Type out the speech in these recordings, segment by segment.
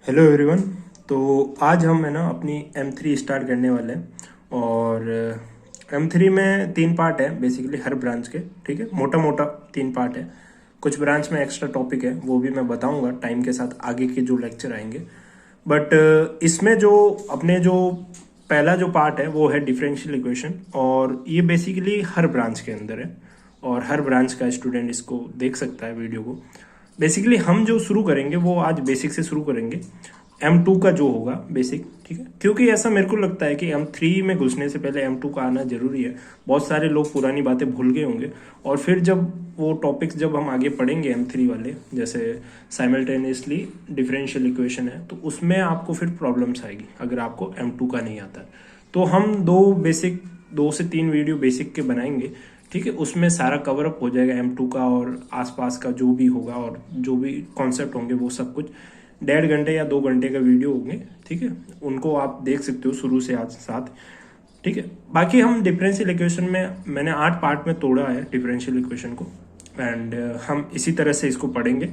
Hello everyone. तो आज हम है ना अपनी M3 स्टार्ट करने वाले हैं और M3 में 3 पार्ट है बेसिकली हर ब्रांच के। ठीक है, मोटा मोटा 3 पार्ट है। कुछ ब्रांच में एक्स्ट्रा टॉपिक है वो भी मैं बताऊंगा टाइम के साथ, आगे के जो लेक्चर आएंगे। बट इसमें जो अपने जो पहला जो पार्ट है वो है डिफरेंशियल इक्वेशन, और ये बेसिकली हर ब्रांच के अंदर है और हर ब्रांच का स्टूडेंट इसको देख सकता है वीडियो को। बेसिकली हम जो शुरू करेंगे वो आज बेसिक से शुरू करेंगे, M2 का जो होगा बेसिक। ठीक है, क्योंकि ऐसा मेरे को लगता है कि M3 में घुसने से पहले M2 का आना जरूरी है। बहुत सारे लोग पुरानी बातें भूल गए होंगे और फिर जब वो टॉपिक्स जब हम आगे पढ़ेंगे M3 वाले, जैसे साइमल्टेनियसली डिफरेंशियल इक्वेशन है, तो उसमें आपको फिर प्रॉब्लम्स आएगी अगर आपको M2 का नहीं आता है। तो हम 2 से 3 वीडियो बेसिक के बनाएंगे। ठीक है, उसमें सारा कवर अप हो जाएगा M2 का और आसपास का जो भी होगा और जो भी कॉन्सेप्ट होंगे वो सब कुछ 1.5 घंटे या 2 घंटे का वीडियो होंगे। ठीक है, उनको आप देख सकते हो शुरू से आज साथ। ठीक है, बाकी हम डिफरेंशियल इक्वेशन में मैंने 8 पार्ट में तोड़ा है डिफरेंशियल इक्वेशन को, एंड हम इसी तरह से इसको पढ़ेंगे।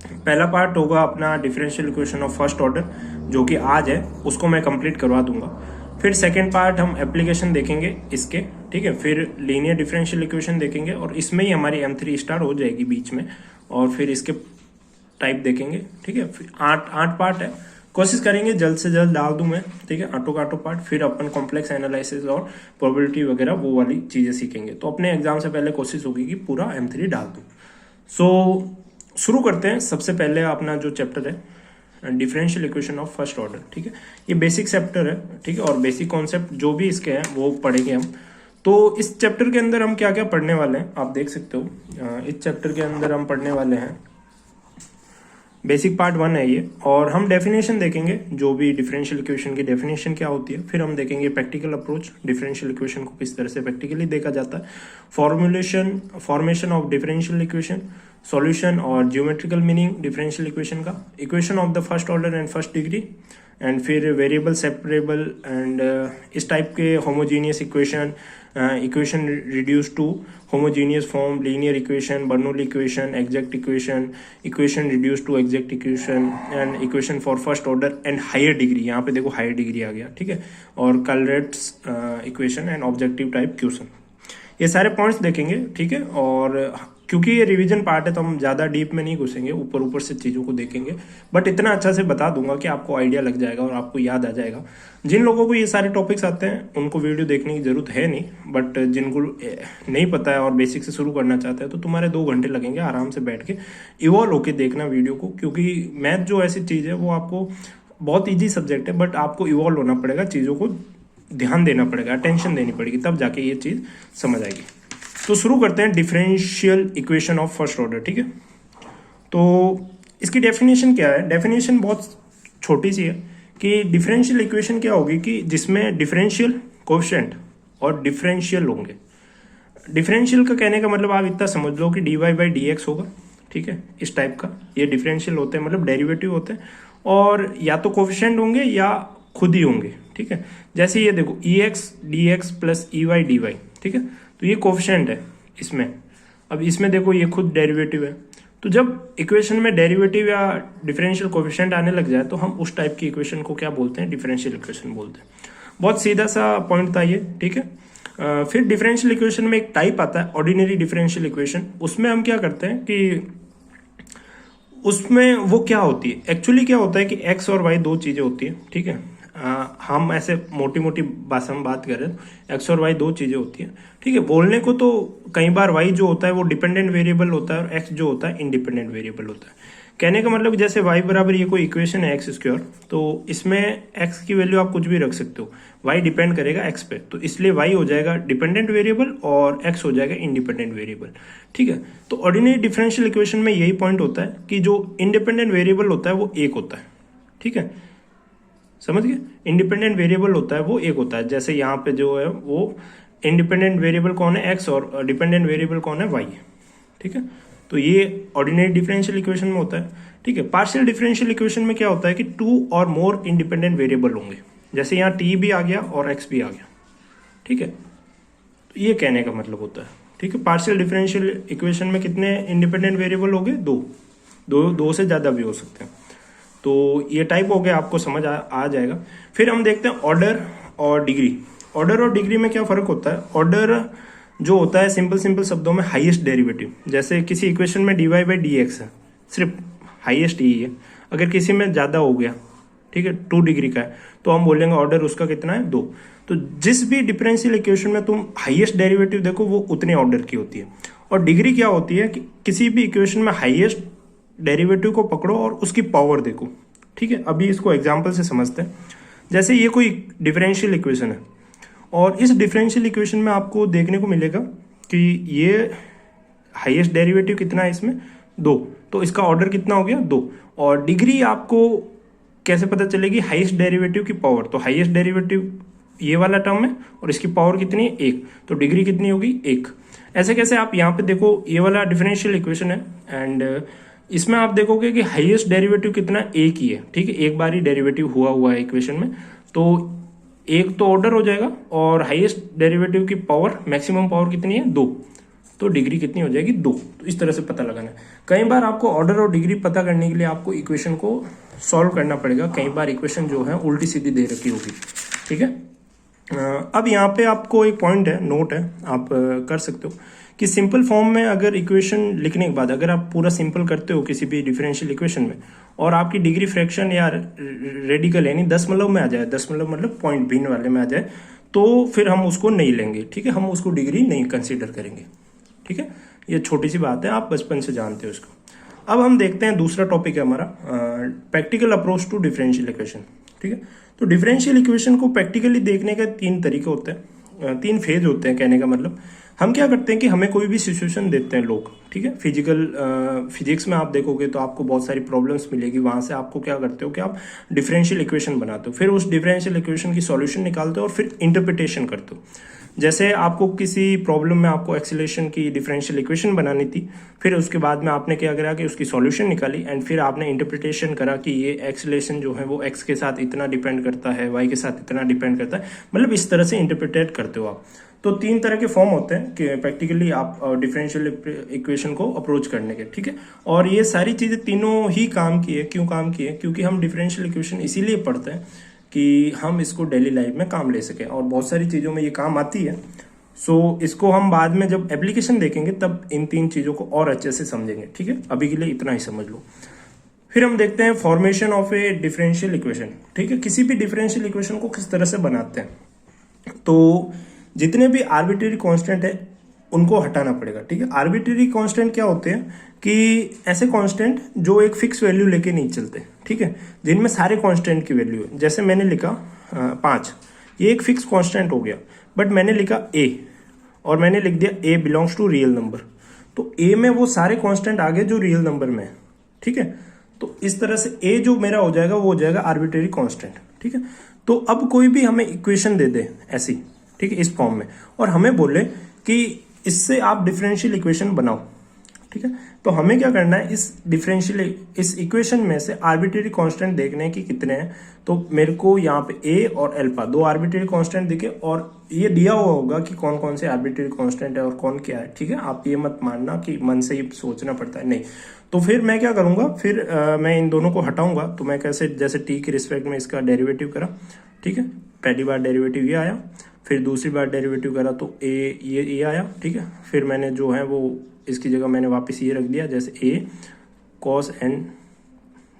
पहला पार्ट होगा अपना differential equation of first order, जो कि आज है, उसको मैं कंप्लीट करवा दूंगा। फिर सेकेंड पार्ट हम एप्लीकेशन देखेंगे इसके। ठीक है, फिर लीनियर डिफरेंशियल इक्वेशन देखेंगे और इसमें ही हमारी M3 स्टार्ट हो जाएगी बीच में, और फिर इसके टाइप देखेंगे। ठीक है, फिर आठ पार्ट है, कोशिश करेंगे जल्द से जल्द डाल दूं मैं। ठीक है, आटो का आटो पार्ट, फिर अपन कॉम्प्लेक्स एनालिसिस और प्रोबेबिलिटी वगैरह वो वाली चीजें सीखेंगे। तो अपने एग्जाम से पहले कोशिश होगी कि पूरा M3 डाल दूं। सो शुरू करते हैं। सबसे पहले अपना जो चैप्टर है differential equation of first order. ठीक है, ये बेसिक चैप्टर है। ठीक है, और बेसिक कॉन्सेप्ट जो भी इसके हैं वो पढ़ेंगे हम। तो इस चैप्टर के अंदर हम क्या क्या पढ़ने वाले हैं आप देख सकते हो। इस चैप्टर के अंदर हम पढ़ने वाले हैं बेसिक पार्ट 1 है ये, और हम डेफिनेशन देखेंगे, जो भी डिफरेंशियल इक्वेशन की डेफिनेशन क्या होती है। फिर हम देखेंगे प्रैक्टिकल अप्रोच, डिफरेंशियल इक्वेशन को किस तरह से प्रैक्टिकली देखा जाता है, formation of differential equation, solution और जियोमेट्रिकल मीनिंग डिफरेंशियल इक्वेशन का, equation of the first order and first degree, and फिर वेरिएबल सेपरेबल एंड इस टाइप के homogeneous equation, equation reduce to homogeneous form, linear equation, Bernoulli equation, exact equation, equation reduce to exact equation, and equation for first order and higher degree. यहाँ पे देखो higher degree आ गया। ठीक है, और calculates equation and objective type question, ये सारे points देखेंगे। ठीक है, और क्योंकि ये रिवीजन पार्ट है तो हम ज्यादा डीप में नहीं घुसेंगे, ऊपर ऊपर से चीजों को देखेंगे, बट इतना अच्छा से बता दूंगा कि आपको आइडिया लग जाएगा और आपको याद आ जाएगा। जिन लोगों को ये सारे टॉपिक्स आते हैं उनको वीडियो देखने की जरूरत है नहीं, बट जिनको नहीं पता है और बेसिक से शुरू करना चाहते हैं तो तुम्हारे 2 घंटे लगेंगे आराम से बैठ के इवॉल्व होके देखना वीडियो को। क्योंकि मैथ जो ऐसी चीज है वो आपको बहुत ईजी सब्जेक्ट है, बट आपको इवॉल्व होना पड़ेगा, चीजों को ध्यान देना पड़ेगा, अटेंशन देनी पड़ेगी, तब जाके ये चीज समझ आएगी। तो शुरू करते हैं differential equation of first order. ठीक है, तो इसकी डेफिनेशन क्या है। डेफिनेशन बहुत छोटी सी है कि डिफरेंशियल इक्वेशन क्या होगी कि जिसमें डिफरेंशियल कोएफिशिएंट और डिफरेंशियल होंगे। डिफरेंशियल का कहने का मतलब आप इतना समझ लो कि dy/dx होगा। ठीक है, इस टाइप का ये डिफरेंशियल होते हैं, मतलब डेरिवेटिव होते हैं, और या तो कोएफिशिएंट होंगे या खुद ही होंगे। ठीक है, जैसे ये देखो ex dx plus ey dy। ठीक है, तो ये कोएफिशिएंट है इसमें। अब इसमें देखो ये खुद डेरिवेटिव है, तो जब इक्वेशन में डेरिवेटिव या डिफरेंशियल कोएफिशिएंट आने लग जाए तो हम उस टाइप की इक्वेशन को क्या बोलते हैं, डिफरेंशियल इक्वेशन बोलते हैं। बहुत सीधा सा पॉइंट था ये। ठीक है, फिर डिफरेंशियल इक्वेशन में एक टाइप आता है ऑर्डिनरी डिफरेंशियल इक्वेशन। उसमें हम क्या करते हैं कि उसमें वो क्या होती है, एक्चुअली क्या होता है कि एक्स और वाई 2 चीजें होती है। ठीक है, हम ऐसे मोटी मोटी भाषा में बात करें तो एक्स और वाई 2 चीजें होती हैं। ठीक है, बोलने को तो कई बार वाई जो होता है वो डिपेंडेंट वेरिएबल होता है और एक्स जो होता है इंडिपेंडेंट वेरिएबल होता है। कहने का मतलब जैसे वाई बराबर ये कोई इक्वेशन है एक्स स्क्वायर, तो इसमें एक्स की वैल्यू आप कुछ भी रख सकते हो, वाई डिपेंड करेगा एक्स पे, तो इसलिए वाई हो जाएगा डिपेंडेंट वेरिएबल और एक्स हो जाएगा इंडिपेंडेंट वेरिएबल। ठीक है, तो ऑर्डिनरी डिफरेंशियल इक्वेशन में यही पॉइंट होता है कि जो इंडिपेंडेंट वेरिएबल होता है वो एक होता है। ठीक है, समझ गए, इंडिपेंडेंट वेरिएबल होता है वो एक होता है। जैसे यहाँ पे जो है वो इंडिपेंडेंट वेरिएबल कौन है, एक्स, और डिपेंडेंट वेरिएबल कौन है, वाई। ठीक है, तो ये ऑर्डिनरी डिफरेंशियल इक्वेशन में होता है। ठीक है, पार्शियल डिफरेंशियल इक्वेशन में क्या होता है कि 2 और मोर इंडिपेंडेंट वेरिएबल होंगे, जैसे यहाँ टी भी आ गया और एक्स भी आ गया। ठीक है, तो ये कहने का मतलब होता है। ठीक है, पार्शियल डिफरेंशियल इक्वेशन में कितने इंडिपेंडेंट वेरिएबल हो गए, 2 से ज्यादा भी हो सकते हैं। तो ये टाइप हो गया, आपको समझ आ जाएगा। फिर हम देखते हैं ऑर्डर और डिग्री। ऑर्डर और डिग्री में क्या फ़र्क होता है? ऑर्डर जो होता है सिंपल शब्दों में हाईएस्ट डेरिवेटिव। जैसे किसी इक्वेशन में dy बाई डी एक्स है, सिर्फ हाईएस्ट यही है। अगर किसी में ज़्यादा हो गया, ठीक है, 2 डिग्री का है, तो हम बोलेंगे ऑर्डर उसका कितना है, 2। तो जिस भी डिफरेंशियल इक्वेशन में तुम हाईएस्ट डेरिवेटिव देखो वो उतने ऑर्डर की होती है। और डिग्री क्या होती है कि किसी भी इक्वेशन में हाईएस्ट डेरिवेटिव को पकड़ो और उसकी पावर देखो, ठीक है। अभी इसको एग्जांपल से समझते हैं। जैसे ये कोई डिफरेंशियल इक्वेशन है और इस डिफरेंशियल इक्वेशन में आपको देखने को मिलेगा कि ये हाईएस्ट डेरिवेटिव कितना है इसमें, 2, तो इसका ऑर्डर कितना हो गया, 2। और डिग्री आपको कैसे पता चलेगी? हाईएस्ट डेरिवेटिव की पावर। तो हाईएस्ट डेरिवेटिव ये वाला टर्म है और इसकी पावर कितनी है, 1, तो डिग्री कितनी होगी, 1। ऐसे कैसे? आप यहाँ पे देखो, ये वाला डिफरेंशियल इक्वेशन है एंड इसमें आप देखोगे कि हाईएस्ट डेरिवेटिव कितना, 1 ही है, ठीक है। एक बार ही डेरिवेटिव हुआ है इक्वेशन में, तो 1 तो ऑर्डर हो जाएगा और हाईएस्ट डेरिवेटिव की पावर, मैक्सिमम पावर कितनी है, 2, तो डिग्री कितनी हो जाएगी, 2। तो इस तरह से पता लगाना है। कई बार आपको ऑर्डर और डिग्री पता करने के लिए आपको इक्वेशन को सॉल्व करना पड़ेगा। कई बार इक्वेशन जो है उल्टी सीधी दे रखी होगी, ठीक है। अब यहाँ पे आपको एक पॉइंट है, नोट है, आप कर सकते हो कि सिंपल फॉर्म में अगर इक्वेशन लिखने के बाद अगर आप पूरा सिंपल करते हो किसी भी डिफरेंशियल इक्वेशन में और आपकी डिग्री फ्रैक्शन या रेडिकल यानी दशमलव में आ जाए, दशमलव मतलब पॉइंट भिन्न वाले में आ जाए, तो फिर हम उसको नहीं लेंगे, ठीक है। हम उसको डिग्री नहीं कंसिडर करेंगे, ठीक है। ये छोटी सी बात है, आप बचपन से जानते हो इसको। अब हम देखते हैं दूसरा टॉपिक है हमारा practical approach to differential equation, ठीक है। तो डिफरेंशियल इक्वेशन को प्रैक्टिकली देखने के 3 तरीके होते हैं, 3 फेज होते हैं। कहने का मतलब हम क्या करते हैं कि हमें कोई भी सिचुएशन देते हैं लोग, ठीक है। फिजिक्स में आप देखोगे तो आपको बहुत सारी प्रॉब्लम्स मिलेगी। वहां से आपको क्या करते हो कि आप डिफरेंशियल इक्वेशन बनाते हो, फिर उस डिफरेंशियल इक्वेशन की सॉल्यूशन निकालते हो और फिर इंटरप्रिटेशन करते हो। जैसे आपको किसी प्रॉब्लम में आपको एक्सीलरेशन की डिफरेंशियल इक्वेशन बनानी थी, फिर उसके बाद में आपने क्या करा कि उसकी सॉल्यूशन निकाली एंड फिर आपने इंटरप्रिटेशन करा कि ये एक्सीलरेशन जो है वो एक्स के साथ इतना डिपेंड करता है, वाई के साथ इतना डिपेंड करता है, मतलब इस तरह से इंटरप्रिटेट करते हो आप। तो 3 तरह के फॉर्म होते हैं कि प्रैक्टिकली आप डिफरेंशियल इक्वेशन को अप्रोच करने के, ठीक है। और ये सारी चीज़ें तीनों ही काम की है। क्यों काम की है? क्योंकि हम डिफरेंशियल इक्वेशन इसीलिए पढ़ते हैं कि हम इसको डेली लाइफ में काम ले सकें और बहुत सारी चीज़ों में ये काम आती है। सो इसको हम बाद में जब एप्लीकेशन देखेंगे तब इन 3 चीज़ों को और अच्छे से समझेंगे, ठीक है। अभी के लिए इतना ही समझ लो। फिर हम देखते हैं formation of A differential equation, ठीक है। किसी भी डिफरेंशियल इक्वेशन को किस तरह से बनाते हैं, तो जितने भी आर्बिट्रेरी कांस्टेंट है उनको हटाना पड़ेगा, ठीक है। आर्बिट्रेरी कांस्टेंट क्या होते हैं कि ऐसे कांस्टेंट जो एक फिक्स वैल्यू लेके नहीं चलते, ठीक है, जिनमें सारे कांस्टेंट की वैल्यू है। जैसे मैंने लिखा 5, ये एक फिक्स कांस्टेंट हो गया, बट मैंने लिखा a और मैंने लिख दिया a belongs to real number, तो a में वो सारे कांस्टेंट आ गए जो रियल नंबर में है, ठीक है। तो इस तरह से a जो मेरा हो जाएगा वो हो जाएगा आर्बिट्रेरी कांस्टेंट, ठीक है। तो अब कोई भी हमें इक्वेशन दे दे ऐसी, ठीक है, इस फॉर्म में, और हमें बोले कि इससे आप डिफरेंशियल इक्वेशन बनाओ, ठीक है। तो हमें क्या करना है, इस इक्वेशन में से आर्बिट्रेरी कांस्टेंट देखने की कितने हैं। तो मेरे को यहाँ पे a और अल्फा 2 आर्बिट्रेरी कांस्टेंट दिखे और ये दिया हुआ होगा कि कौन कौन से आर्बिट्रेरी कांस्टेंट है और कौन क्या है, ठीक है। आप ये मत मानना कि मन से ही सोचना पड़ता है, नहीं। तो फिर मैं क्या करूंगा, फिर मैं इन दोनों को हटाऊंगा। तो मैं कैसे, जैसे t के रिस्पेक्ट में इसका डेरिवेटिव करा, ठीक है, पहली बार डेरिवेटिव ये आया, फिर दूसरी बार डेरिवेटिव करा तो ये आया, ठीक है। फिर मैंने जो है वो इसकी जगह मैंने वापस ये रख दिया, जैसे a cos n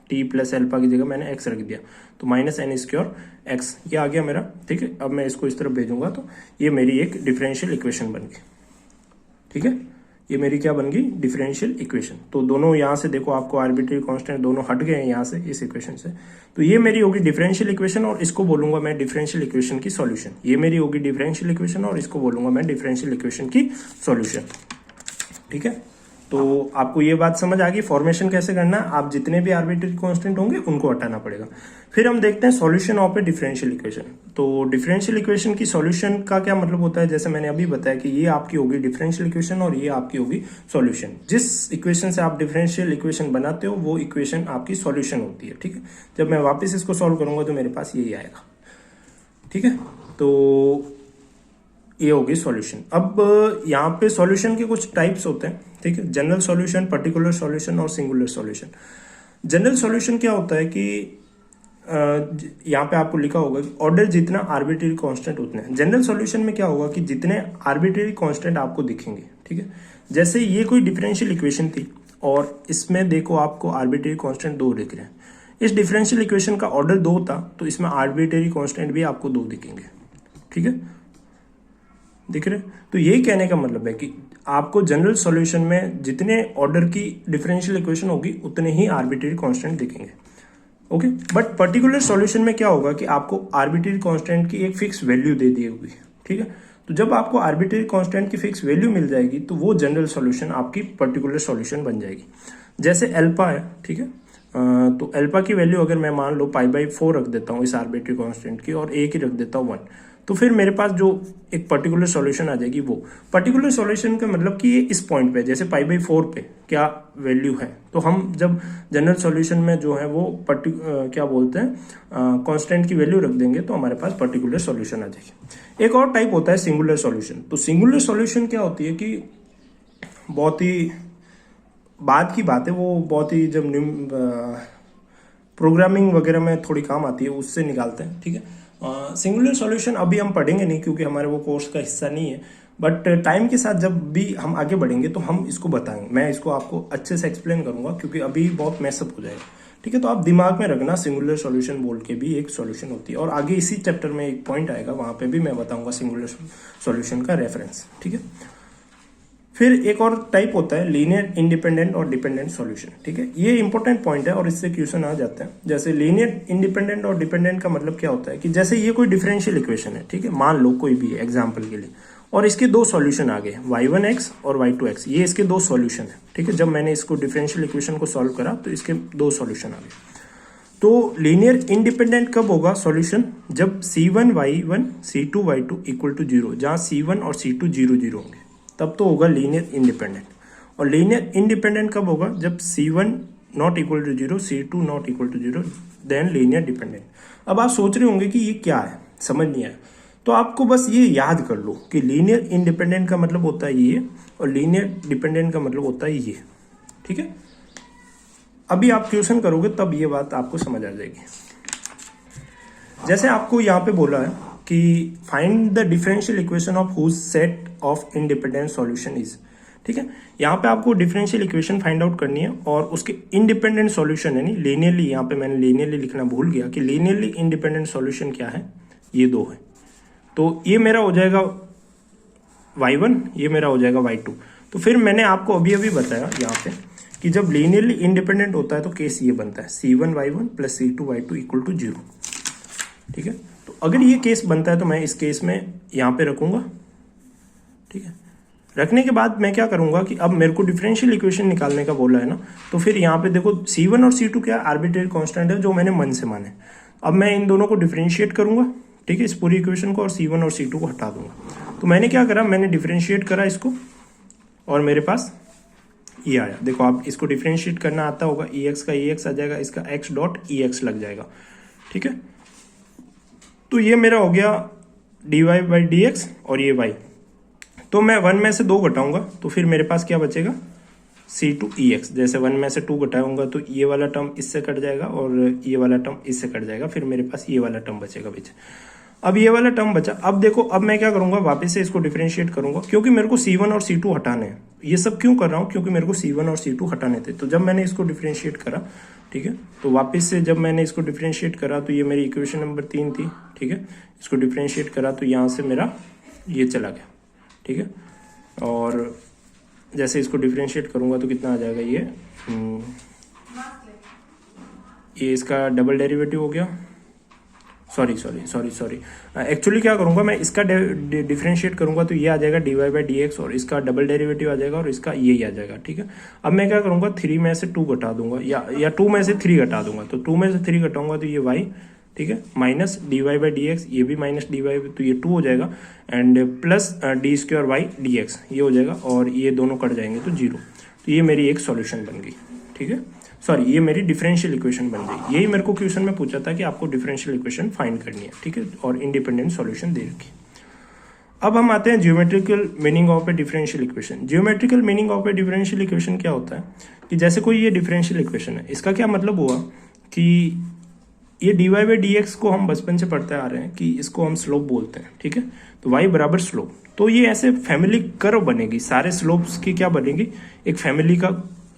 t plus alpha की जगह मैंने x रख दिया, तो माइनस एन स्क्वायर x ये आ गया मेरा, ठीक है। अब मैं इसको इस तरफ भेजूंगा तो ये मेरी एक डिफरेंशियल इक्वेशन बन गई, ठीक है। ये मेरी क्या बन गई, डिफरेंशियल इक्वेशन। तो दोनों यहाँ से देखो, आपको आर्बिट्रेरी कांस्टेंट दोनों हट गए हैं यहाँ से, इस इक्वेशन से। तो ये मेरी होगी डिफरेंशियल इक्वेशन और इसको बोलूंगा मैं डिफरेंशियल इक्वेशन की सॉल्यूशन। ये मेरी होगी डिफरेंशियल इक्वेशन और इसको बोलूंगा मैं डिफरेंशियल इक्वेशन की सॉल्यूशन, ठीक है। तो आपको ये बात समझ आ गई फॉर्मेशन कैसे करना है। आप जितने भी आर्बिट्रेरी कांस्टेंट होंगे उनको हटाना पड़ेगा। फिर हम देखते हैं solution of A differential equation. तो डिफरेंशियल इक्वेशन की सॉल्यूशन का क्या मतलब होता है, जैसे मैंने अभी बताया कि ये आपकी होगी डिफरेंशियल इक्वेशन और ये आपकी होगी सॉल्यूशन। जिस इक्वेशन से आप डिफरेंशियल इक्वेशन बनाते हो वो इक्वेशन आपकी सॉल्यूशन होती है, ठीक है। जब मैं वापस इसको सॉल्व करूंगा तो मेरे पास यही आएगा, ठीक है। तो ये होगी सॉल्यूशन। अब यहाँ पे सॉल्यूशन के कुछ टाइप्स होते हैं, ठीक है, जनरल सॉल्यूशन, पर्टिकुलर सॉल्यूशन और सिंगुलर सॉल्यूशन। जनरल सॉल्यूशन क्या होता है कि यहाँ पे आपको लिखा होगा कि ऑर्डर जितना आर्बिट्रेरी कांस्टेंट उतने। जनरल सॉल्यूशन में क्या होगा कि जितने आर्बिट्रेरी कांस्टेंट आपको दिखेंगे, ठीक है, जैसे ये कोई डिफरेंशियल इक्वेशन थी और इसमें देखो आपको आर्बिट्रेरी कांस्टेंट 2 दिख रहे हैं। इस डिफरेंशियल इक्वेशन का ऑर्डर 2 था तो इसमें आर्बिट्रेरी कांस्टेंट भी आपको 2 दिखेंगे, ठीक है, दिख रहे। तो यही कहने का मतलब है कि आपको जनरल सॉल्यूशन में जितने ऑर्डर की डिफरेंशियल इक्वेशन होगी उतने ही आर्बिट्रेरी कांस्टेंट दिखेंगे, ओके। बट पर्टिकुलर सॉल्यूशन में क्या होगा कि आपको आर्बिट्रेरी कांस्टेंट की एक फिक्स वैल्यू दे दी होगी, ठीक है। तो जब आपको आर्बिट्रेरी कांस्टेंट की फिक्स वैल्यू मिल जाएगी तो वो जनरल सॉल्यूशन आपकी पर्टिकुलर सॉल्यूशन बन जाएगी। जैसे अल्फा है, ठीक है, तो अल्फा की वैल्यू अगर मैं मान लो π/4 रख देता हूँ इस आर्बिट्रेरी कांस्टेंट की और ए की रख देता हूँ 1, तो फिर मेरे पास जो एक पर्टिकुलर सॉल्यूशन आ जाएगी। वो पर्टिकुलर सॉल्यूशन का मतलब कि ये इस पॉइंट पे, जैसे π/4 पे क्या वैल्यू है, तो हम जब जनरल सॉल्यूशन में जो है वो क्या बोलते हैं कांस्टेंट की वैल्यू रख देंगे तो हमारे पास पर्टिकुलर सॉल्यूशन आ जाएगी। एक और टाइप होता है सिंगुलर सॉल्यूशन। तो सिंगुलर सॉल्यूशन क्या होती है कि बहुत ही बाद की बात है, वो बहुत ही जब प्रोग्रामिंग वगैरह में थोड़ी काम आती है उससे निकालते हैं, ठीक है। सिंगुलर सॉल्यूशन अभी हम पढ़ेंगे नहीं क्योंकि हमारे वो कोर्स का हिस्सा नहीं है, बट टाइम के साथ जब भी हम आगे बढ़ेंगे तो हम इसको बताएंगे, मैं इसको आपको अच्छे से एक्सप्लेन करूंगा क्योंकि अभी बहुत मैसअप हो जाएगा, ठीक है। तो आप दिमाग में रखना सिंगुलर सॉल्यूशन बोल के भी एक सॉल्यूशन होती है और आगे इसी चैप्टर में एक पॉइंट आएगा वहां पे भी मैं बताऊंगा सिंगुलर सॉल्यूशन का रेफरेंस, ठीक है। फिर एक और टाइप होता है लीनियर इंडिपेंडेंट और डिपेंडेंट सॉल्यूशन, ठीक है। ये इंपॉर्टेंट पॉइंट है और इससे क्वेश्चन आ जाते हैं। जैसे लीनियर इंडिपेंडेंट और डिपेंडेंट का मतलब क्या होता है कि जैसे ये कोई डिफरेंशियल इक्वेशन है, ठीक है, मान लो कोई भी एग्जांपल के लिए, और इसके 2 सॉल्यूशन आ गए y1x और y2x, ये इसके 2 सॉल्यूशन है, ठीक है। जब मैंने इसको डिफरेंशियल इक्वेशन को सॉल्व करा तो इसके 2 सॉल्यूशन आ गए। तो लीनियर इंडिपेंडेंट कब होगा सॉल्यूशन? जब c1y1 c2y2 इक्वल टू 0, जहां c1 और c2 0 0 होंगे तब तो होगा लीनियर इंडिपेंडेंट। और लीनियर इंडिपेंडेंट कब होगा? जब c1 not equal to 0, c2 not equal to 0, then linear dependent. अब आप सोच रहे होंगे कि ये क्या है, समझ नहीं आया, तो आपको बस ये याद कर लो कि लीनियर इंडिपेंडेंट का मतलब होता है ये और लीनियर डिपेंडेंट का मतलब होता है ये, ठीक है। अभी आप क्वेश्चन करोगे तब ये बात आपको समझ आ जाएगी। जैसे आपको यहाँ पे बोला है कि find the differential equation of whose set of independent solution is, ठीक है। यहाँ पे आपको डिफरेंशियल इक्वेशन फाइंड आउट करनी है और उसके इंडिपेंडेंट सॉल्यूशन है, नहीं लीनियरली, यहाँ पे मैंने लीनियरली लिखना भूल गया कि लीनियरली इंडिपेंडेंट सॉल्यूशन क्या है, ये 2 है। तो ये मेरा हो जाएगा y1, ये मेरा हो जाएगा y2। तो फिर मैंने आपको अभी अभी बताया यहाँ पे कि जब लीनियरली इंडिपेंडेंट होता है तो केस ये बनता है c1y1 plus c2y2 equal to 0, ठीक है। तो अगर ये केस बनता है तो मैं इस केस में यहाँ पे रखूंगा, ठीक है। रखने के बाद मैं क्या करूंगा कि अब मेरे को डिफरेंशियल इक्वेशन निकालने का बोला है ना, तो फिर यहाँ पे देखो c1 और c2 क्या आर्बिट्रेरी कांस्टेंट है जो मैंने मन से माने। अब मैं इन दोनों को डिफरेंशिएट करूंगा, ठीक है, इस पूरी इक्वेशन को, और c1 और c2 को हटा दूंगा। तो मैंने क्या करा, मैंने डिफरेंशिएट करा इसको और मेरे पास ये आया। देखो आप इसको डिफरेंशिएट करना आता होगा, ex का ex आ जाएगा, इसका x डॉट ex लग जाएगा, ठीक है। तो ये मेरा हो गया dy बाई dx और ये y। तो मैं 1 में से 2 घटाऊंगा तो फिर मेरे पास क्या बचेगा, c2ex। जैसे 1 में से 2 घटाऊंगा तो ये वाला टर्म इससे कट जाएगा और ये वाला टर्म इससे कट जाएगा, फिर मेरे पास ये वाला टर्म बचेगा पीछे। अब ये वाला टर्म बचा। अब देखो, अब मैं क्या करूंगा, वापस से इसको डिफरेंशिएट करूंगा क्योंकि मेरे को c1 और c2 हटाने हैं। ये सब क्यों कर रहा हूँ, क्योंकि मेरे को c1 और c2 हटाने थे। तो जब मैंने इसको डिफरेंशिएट करा, ठीक है, तो वापस से जब मैंने इसको डिफरेंशिएट करा तो ये मेरी इक्वेशन नंबर 3 थी, ठीक है। इसको डिफरेंशिएट करा तो यहाँ से मेरा ये चला गया, ठीक है। और जैसे इसको डिफरेंशिएट करूंगा तो कितना आ जाएगा, ये इसका डबल डेरिवेटिव हो गया। सॉरी एक्चुअली क्या करूंगा, मैं इसका डिफरेंशिएट करूंगा तो ये आ जाएगा dy बाई dx और इसका डबल डेरिवेटिव आ जाएगा और इसका ये आ जाएगा, ठीक है। अब मैं क्या करूंगा, 3 में से 2 घटा दूंगा या 2 में से 3 घटा दूंगा। तो 2 में से 3 घटाऊंगा तो ये y, ठीक है, माइनस dy बाई dx, ये भी माइनस dy, तो ये 2 हो जाएगा, and plus D square Y dx ये हो जाएगा और ये दोनों कट जाएंगे तो 0। तो ये मेरी एक सॉल्यूशन बन गई, ठीक है। सॉरी, ये मेरी डिफरेंशियल इक्वेशन बन गई। यही मेरे को क्वेश्चन में पूछा था कि आपको डिफरेंशियल इक्वेशन फाइंड करनी है, ठीक है, और इंडिपेंडेंट सॉल्यूशन दे रखी। अब हम आते हैं geometrical meaning of A differential equation. Geometrical meaning of A differential equation क्या होता है कि जैसे कोई ये डिफरेंशियल इक्वेशन है, इसका क्या मतलब हुआ कि ये D Y by D X को हम बचपन से पढ़ते आ रहे हैं कि इसको हम स्लोप बोलते हैं, ठीक है। तो वाई बराबर स्लोप, तो ये ऐसे फैमिली कर्व बनेगी, सारे स्लोप्स की क्या बनेगी, एक फैमिली का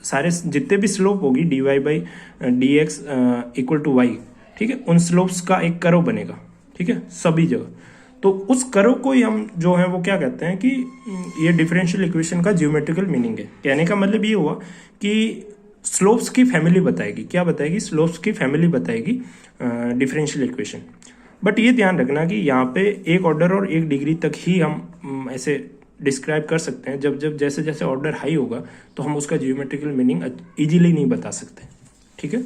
सारे जितने भी स्लोप होगी D Y by D X equal to Y, ठीक है, उन स्लोप्स का एक कर्व बनेगा, ठीक है, सभी जगह। तो उस कर्व को ही हम जो है वो क्या कहते हैं कि ये डिफरेंशियल इक्वेशन का ज्योमेट्रिकल मीनिंग है। कहने का मतलब ये हुआ कि स्लोप्स की फैमिली बताएगी, क्या बताएगी, स्लोप्स की फैमिली बताएगी डिफरेंशियल इक्वेशन। बट ये ध्यान रखना कि यहाँ पे एक ऑर्डर और एक डिग्री तक ही हम ऐसे डिस्क्राइब कर सकते हैं। जब जब जैसे जैसे ऑर्डर हाई होगा तो हम उसका जियोमेट्रिकल मीनिंग इजीली नहीं बता सकते, ठीक है।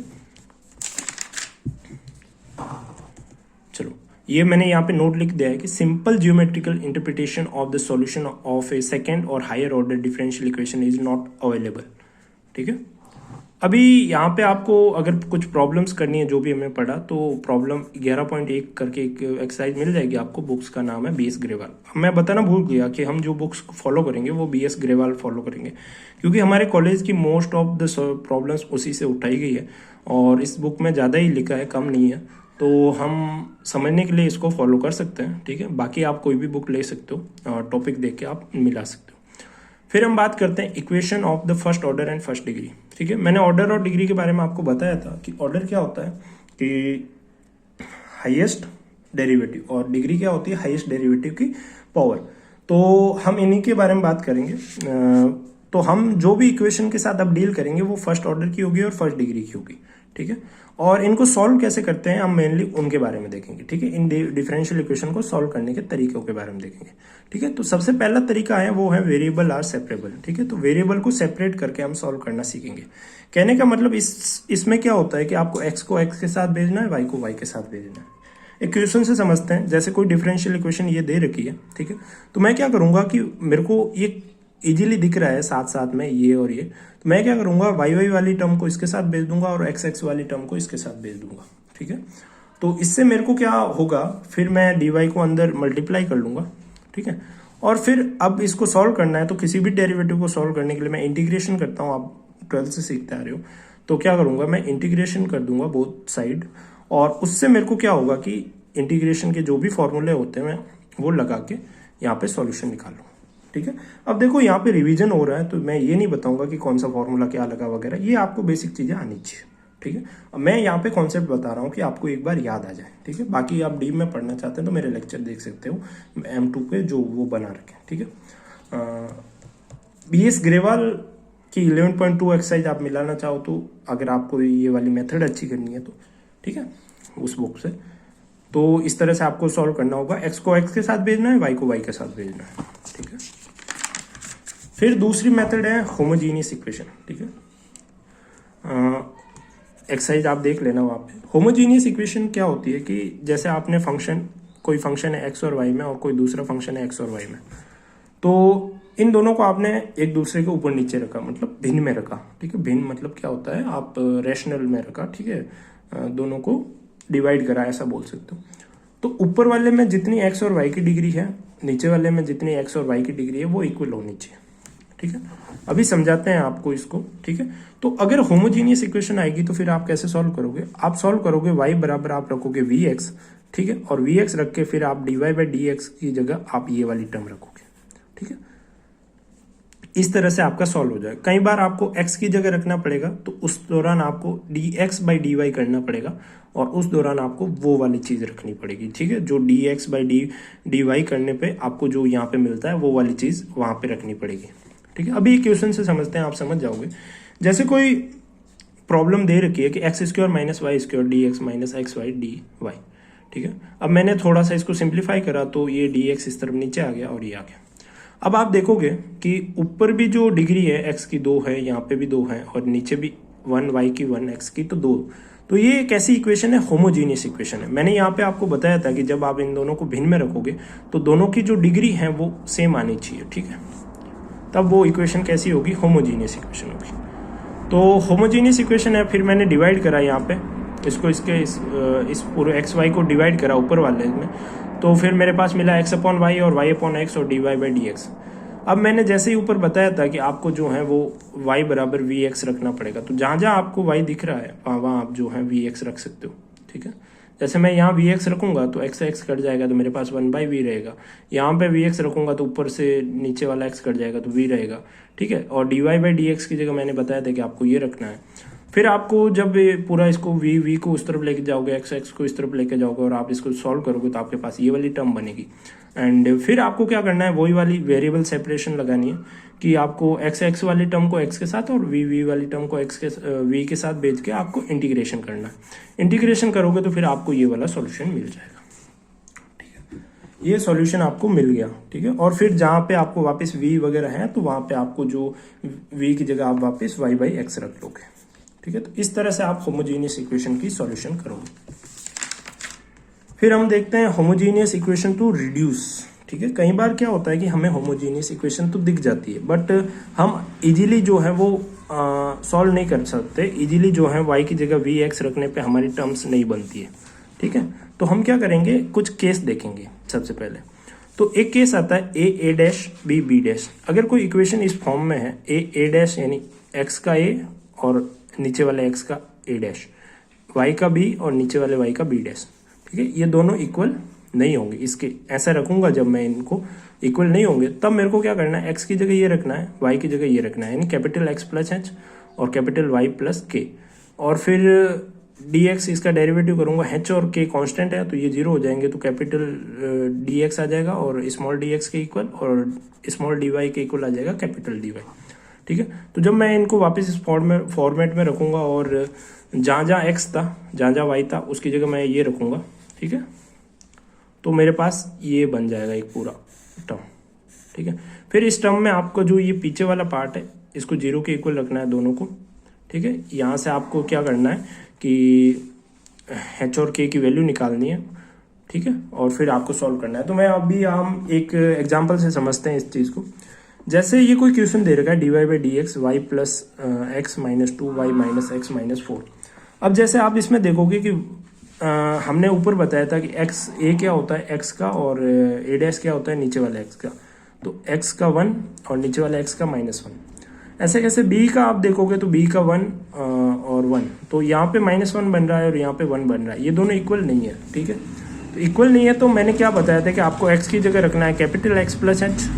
चलो, ये मैंने यहाँ पे नोट लिख दिया है कि simple geometrical interpretation of the solution of a second और higher order differential equation is not available, ठीक है। अभी यहाँ पे आपको अगर कुछ प्रॉब्लम्स करनी है जो भी हमें पढ़ा, तो प्रॉब्लम 11.1 करके एक एक्सरसाइज मिल जाएगी आपको, बुक्स का नाम है BS ग्रेवाल। मैं बताना भूल गया कि हम जो बुक्स फॉलो करेंगे वो BS ग्रेवाल फॉलो करेंगे, क्योंकि हमारे कॉलेज की मोस्ट ऑफ द प्रॉब्लम्स उसी से उठाई गई है और इस बुक में ज़्यादा ही लिखा है, कम नहीं है, तो हम समझने के लिए इसको फॉलो कर सकते हैं, ठीक है। बाकी आप कोई भी बुक ले सकते हो और टॉपिक देख के आप मिला सकते हो। फिर हम बात करते हैं equation of the first order and first degree, ठीक है। मैंने ऑर्डर और डिग्री के बारे में आपको बताया था कि ऑर्डर क्या होता है कि हाईएस्ट डेरिवेटिव और डिग्री क्या होती है, हाईएस्ट डेरिवेटिव की पावर। तो हम इन्हीं के बारे में बात करेंगे। तो हम जो भी इक्वेशन के साथ अब डील करेंगे वो फर्स्ट ऑर्डर की होगी और फर्स्ट डिग्री की होगी, ठीक है। और इनको सॉल्व कैसे करते हैं हम मेनली उनके बारे में देखेंगे, ठीक है। इन डिफरेंशियल इक्वेशन को सॉल्व करने के तरीकों के बारे में देखेंगे, ठीक है। तो सबसे पहला तरीका है वो है वेरिएबल आर सेपरेबल, ठीक है। तो वेरिएबल को सेपरेट करके हम सॉल्व करना सीखेंगे। कहने का मतलब इसमें क्या होता है कि आपको एक्स को एक्स के साथ भेजना है, वाई को वाई के साथ भेजना है। इक्वेशन से समझते हैं, जैसे कोई डिफरेंशियल इक्वेशन ये दे रखी है, ठीक है। तो मैं क्या करूंगा कि मेरे को ये इजीली दिख रहा है साथ साथ में ये और ये, तो मैं क्या करूंगा वाई वाई वाली टर्म को इसके साथ भेज दूंगा और एक्स एक्स वाली टर्म को इसके साथ भेज दूंगा, ठीक है। तो इससे मेरे को क्या होगा, फिर मैं डी वाई को अंदर मल्टीप्लाई कर लूंगा, ठीक है। और फिर अब इसको सॉल्व करना है, तो किसी भी डेरिवेटिव को सॉल्व करने के लिए मैं इंटीग्रेशन करता हूँ। आप 12th से सीखते आ रहे हो, तो क्या करूंगा मैं इंटीग्रेशन कर दूंगा बोथ साइड, और उससे मेरे को क्या होगा कि इंटीग्रेशन के जो भी फॉर्मूले होते हैं मैं वो लगा के यहाँ पे सॉल्यूशन निकालूँ, ठीक है। अब देखो यहाँ पे रिवीजन हो रहा है, तो मैं ये नहीं बताऊंगा कि कौन सा फॉर्मूला क्या लगा वगैरह, ये आपको बेसिक चीजें आनी चाहिए, ठीक है। अब मैं यहाँ पे कॉन्सेप्ट बता रहा हूँ कि आपको एक बार याद आ जाए, ठीक है। बाकी आप डीप में पढ़ना चाहते हैं तो मेरे लेक्चर देख सकते हो M2 पे जो वो बना रखे हैं, ठीक है। BS ग्रेवाल की 11.2 एक्सरसाइज आप मिलाना चाहो तो, अगर आपको ये वाली मेथड अच्छी करनी है तो, ठीक है, उस बुक से। तो इस तरह से आपको सॉल्व करना होगा, एक्स को एक्स के साथ भेजना है, वाई को वाई के साथ भेजना है, ठीक है। फिर दूसरी मेथड है होमोजीनियस इक्वेशन, ठीक है। एक्सरसाइज आप देख लेना वहाँ पे। होमोजीनियस इक्वेशन क्या होती है कि जैसे आपने फंक्शन, कोई फंक्शन है एक्स और वाई में और कोई दूसरा फंक्शन है एक्स और वाई में, तो इन दोनों को आपने एक दूसरे के ऊपर नीचे रखा, मतलब भिन्न में रखा, ठीक है। भिन्न मतलब क्या होता है, आप रेशनल में रखा, ठीक है, दोनों को डिवाइड करा, ऐसा बोल सकते हो। तो ऊपर वाले में जितनी एक्स और वाई की डिग्री है, नीचे वाले में जितनी एक्स और वाई की डिग्री है वो इक्वल होनी चाहिए, ठीक है। अभी समझाते हैं आपको इसको, ठीक है। तो अगर होमोजीनियस इक्वेशन आएगी तो फिर आप कैसे सॉल्व करोगे, आप सॉल्व करोगे y बराबर आप रखोगे vx, ठीक है, और vx रख के फिर आप dy बाई dx की जगह आप ये वाली टर्म रखोगे, ठीक है। इस तरह से आपका सॉल्व हो जाएगा। कई बार आपको x की जगह रखना पड़ेगा, तो उस दौरान आपको dx बाई dy करना पड़ेगा, और उस दौरान आपको वो वाली चीज रखनी पड़ेगी, ठीक है। जो dx बाई dy करने पे आपको जो यहाँ पे मिलता है वो वाली चीज वहां पे रखनी पड़ेगी, ठीक है। अभी क्वेश्चन से समझते हैं, आप समझ जाओगे। जैसे कोई प्रॉब्लम दे रखी है कि X square minus Y square D X minus X Y D Y, ठीक है। अब मैंने थोड़ा सा इसको सिंप्लीफाई करा तो ये डी एक्स इस तरफ नीचे आ गया और ये आ गया। अब आप देखोगे कि ऊपर भी जो डिग्री है एक्स की 2 है, यहाँ पे भी 2 है, और नीचे भी 1 वाई की 1 एक्स की तो 2। तो ये एक ऐसी इक्वेशन है, होमोजीनियस इक्वेशन है। मैंने यहाँ पे आपको बताया था कि जब आप इन दोनों को भिन्न में रखोगे तो दोनों की जो डिग्री है वो सेम आनी चाहिए, ठीक है। तब वो इक्वेशन कैसी होगी, होमोजीनियस इक्वेशन होगी। तो होमोजीनियस इक्वेशन है, फिर मैंने डिवाइड करा यहाँ पे इसको, इस पूरे एक्स वाई को डिवाइड करा ऊपर वाले में, तो फिर मेरे पास मिला x अपॉन वाई और y अपॉन एक्स और dy बाई डी एक्स। अब मैंने जैसे ही ऊपर बताया था कि आपको जो है वो y बराबर वी एक्स रखना पड़ेगा, तो जहाँ जहाँ आपको y दिख रहा है वहाँ आप जो है वी एक्स रख सकते हो। ठीक है, जैसे मैं यहाँ वी एक्स रखूंगा तो x x कट जाएगा तो मेरे पास 1/v रहेगा। यहाँ पे वी एक्स रखूंगा तो ऊपर से नीचे वाला x कट जाएगा तो v रहेगा। ठीक है, और dy बाई डी एक्स की जगह मैंने बताया था कि आपको ये रखना है। फिर आपको जब पूरा इसको v को उस तरफ लेके जाओगे, x को इस तरफ लेके जाओगे और आप इसको सॉल्व करोगे तो आपके पास ये वाली टर्म बनेगी। एंड फिर आपको क्या करना है, वही वाली वेरिएबल सेपरेशन लगानी है कि आपको x वाली टर्म को x के साथ और v वाली टर्म को v के साथ भेज के आपको इंटीग्रेशन करना है। इंटीग्रेशन करोगे तो फिर आपको ये वाला सॉल्यूशन मिल जाएगा। ठीक है, ये सॉल्यूशन आपको मिल गया। ठीक है, और फिर जहाँ पे आपको वापस v वगैरह है तो वहाँ पे आपको जो v की जगह आप वापस y बाई एक्स रख लोगे। ठीक है, तो इस तरह से आप होमोजीनियस इक्वेशन की सॉल्यूशन करोगे। फिर हम देखते हैं होमोजीनियस इक्वेशन टू रिड्यूस। ठीक है, कई बार क्या होता है कि हमें होमोजीनियस इक्वेशन तो दिख जाती है बट हम इजीली जो है वो सॉल्व नहीं कर सकते। इजीली जो है y की जगह वी एक्स रखने पे हमारी टर्म्स नहीं बनती है। ठीक है, तो हम क्या करेंगे, कुछ केस देखेंगे। सबसे पहले तो एक केस आता है ए डैश बी डैश। अगर कोई इक्वेशन इस फॉर्म में है ए डैश यानी x का a और नीचे वाले x का a डैश, y का b और नीचे वाले y का b डैश। ठीक है, ये दोनों इक्वल नहीं होंगे। इसके ऐसा रखूंगा जब मैं इनको इक्वल नहीं होंगे तब मेरे को क्या करना है, x की जगह ये रखना है, y की जगह ये रखना है, यानी कैपिटल x प्लस h और कैपिटल y प्लस k। और फिर dx इसका डेरिवेटिव करूंगा, h और k कांस्टेंट है तो ये जीरो हो जाएंगे तो कैपिटल dx आ जाएगा और स्मॉल dx के इक्वल और स्मॉल dy के इक्वल आ जाएगा कैपिटल dy। ठीक है, तो जब मैं इनको वापस इस फॉर्मेट में रखूंगा और जहाँ जहाँ x था जहाँ जहाँ y था उसकी जगह मैं ये रखूंगा। ठीक है, तो मेरे पास ये बन जाएगा एक पूरा टर्म। ठीक है, फिर इस टर्म में आपको जो ये पीछे वाला पार्ट है इसको जीरो के इक्वल रखना है दोनों को। ठीक है, यहाँ से आपको क्या करना है कि h और k की वैल्यू निकालनी है। ठीक है, और फिर आपको सॉल्व करना है। तो मैं अभी हम एक एग्जांपल से समझते हैं इस चीज़ को। जैसे ये कोई क्वेश्चन दे रखा है dy by D X Y plus X minus 2 Y minus X minus 4। अब जैसे आप इसमें देखोगे कि हमने ऊपर बताया था कि x a क्या होता है x का और a डैश क्या होता है नीचे वाले x का, तो x का 1 और नीचे वाले x का -1। ऐसे कैसे b का आप देखोगे तो b का 1 और 1, तो यहाँ पे -1 बन रहा है और यहाँ पे 1 बन रहा है, ये दोनों इक्वल नहीं है। ठीक है, तो इक्वल नहीं है तो मैंने क्या बताया था कि आपको x की जगह रखना है कैपिटल x प्लस h।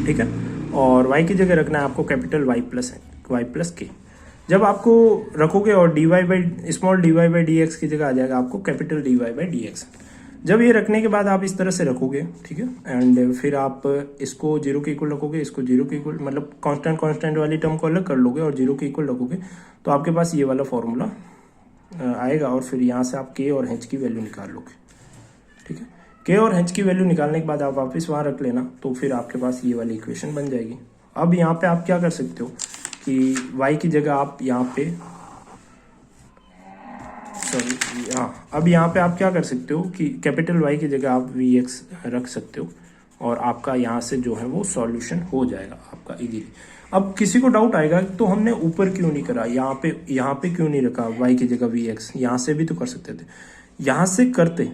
ठीक है, और y की जगह रखना है आपको कैपिटल y प्लस k। जब आपको रखोगे और small dy by D x की जगह आ जाएगा आपको capital dy by D x. जब ये रखने के बाद आप इस तरह से रखोगे, ठीक है, एंड फिर आप इसको जीरो के इक्वल रखोगे, इसको जीरो के इक्वल मतलब कांस्टेंट वाली टर्म को अलग कर लोगे और जीरो के इक्वल रखोगे तो आपके पास ये वाला फॉर्मूला आएगा। और फिर यहाँ से आप k और h की वैल्यू निकाल लोगे। ठीक है, k और h की वैल्यू निकालने के बाद आप वापस वहाँ रख लेना तो फिर आपके पास ये वाली इक्वेशन बन जाएगी। अब यहाँ पे आप क्या कर सकते हो कि y की जगह आप यहाँ पे अब यहाँ पे आप क्या कर सकते हो कि कैपिटल y की जगह आप vx रख सकते हो और आपका यहाँ से जो है वो सॉल्यूशन हो जाएगा आपका इजीली। अब किसी को डाउट आएगा तो हमने ऊपर क्यों नहीं करा, यहाँ पे क्यों नहीं रखा y की जगह vx, यहाँ से भी तो कर सकते थे, यहाँ से करते।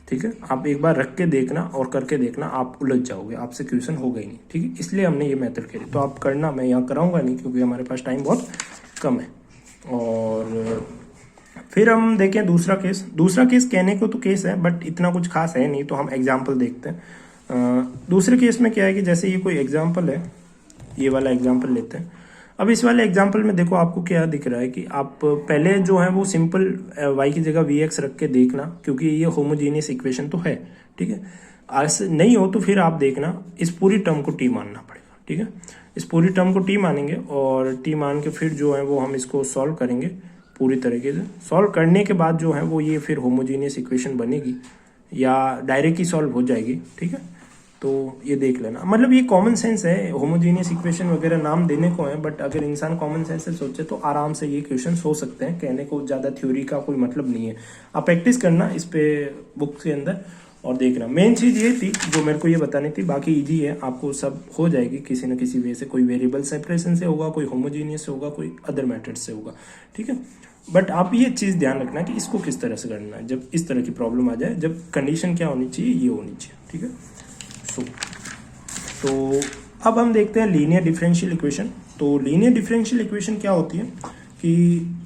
ठीक है, आप एक बार रख के देखना और करके देखना, आप उलझ जाओगे, आपसे क्वेश्चन होगा ही नहीं। ठीक है, इसलिए हमने ये मेथड करी। तो आप करना, मैं यहाँ कराऊंगा नहीं क्योंकि हमारे पास टाइम बहुत कम है। और फिर हम देखें दूसरा केस कहने को तो केस है बट इतना कुछ खास है नहीं, तो हम एग्जाम्पल देखते हैं। दूसरे केस में क्या है कि जैसे ये कोई एग्जाम्पल है, ये वाला एग्जाम्पल लेते हैं। अब इस वाले एग्जाम्पल में देखो आपको क्या दिख रहा है कि आप पहले जो है वो सिंपल y की जगह vx रख के देखना क्योंकि ये होमोजीनियस इक्वेशन तो है। ठीक है, ऐसे नहीं हो तो फिर आप देखना इस पूरी टर्म को t मानना पड़ेगा। ठीक है, इस पूरी टर्म को t मानेंगे और t मान के फिर जो है वो हम इसको सॉल्व करेंगे पूरी तरीके से। सॉल्व करने के बाद जो है वो ये फिर होमोजीनियस इक्वेशन बनेगी या डायरेक्ट ही सॉल्व हो जाएगी। ठीक है, तो ये देख लेना, मतलब ये कॉमन सेंस है। होमोजीनियस इक्वेशन वगैरह नाम देने को है बट अगर इंसान कॉमन सेंस से सोचे तो आराम से ये क्वेश्चंस हो सकते हैं। कहने को ज़्यादा थ्योरी का कोई मतलब नहीं है। आप प्रैक्टिस करना इस पे बुक के अंदर और देखना। मेन चीज़ ये थी जो मेरे को ये बतानी थी, बाकी इजी है, आपको सब हो जाएगी किसी न किसी वे से। कोई वेरिएबल सेपरेशन से होगा, कोई होमोजीनियस से होगा, कोई अदर मेथड से होगा, ठीक है। बट आप ये चीज़ ध्यान रखना कि इसको किस तरह से करना है जब इस तरह की प्रॉब्लम आ जाए, जब कंडीशन क्या होनी चाहिए, ये होनी चाहिए, ठीक है। तो अब हम देखते हैं लीनियर डिफरेंशियल इक्वेशन। तो लीनियर डिफरेंशियल इक्वेशन क्या होती है कि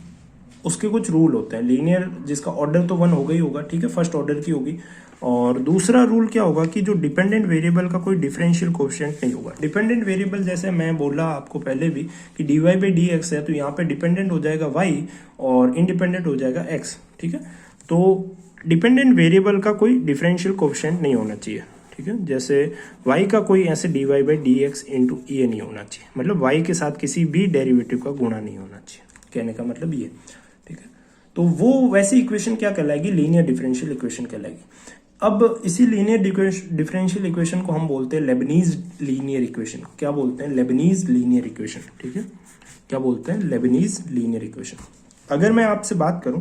उसके कुछ रूल होते हैं। लीनियर जिसका ऑर्डर तो 1 होगा ही होगा, ठीक है, फर्स्ट ऑर्डर की होगी। और दूसरा रूल क्या होगा कि जो डिपेंडेंट वेरिएबल का कोई डिफरेंशियल कोएफिशिएंट नहीं होगा। डिपेंडेंट वेरिएबल जैसे मैं बोला आपको पहले भी कि dy बाई डी एक्स है, तो यहाँ पे डिपेंडेंट हो जाएगा y और इंडिपेंडेंट हो जाएगा x, ठीक है। तो डिपेंडेंट वेरिएबल का कोई डिफरेंशियल कोएफिशिएंट नहीं होना चाहिए, ठीक है। जैसे y का कोई ऐसे dy by D x into ये नहीं होना चाहिए, मतलब y के साथ किसी भी डेरिवेटिव का गुणा नहीं होना चाहिए, कहने का मतलब ये, ठीक है। तो वो वैसी इक्वेशन क्या कहलाएगी, लीनियर डिफरेंशियल इक्वेशन कहलाएगी। अब इसी लीनियर डिफरेंशियल इक्वेशन को हम बोलते हैं लेबनीज लीनियर इक्वेशन। क्या बोलते हैं, लेबनीज लीनियर इक्वेशन, ठीक है। क्या बोलते हैं, लेबनीज लीनियर इक्वेशन। अगर मैं आपसे बात करूं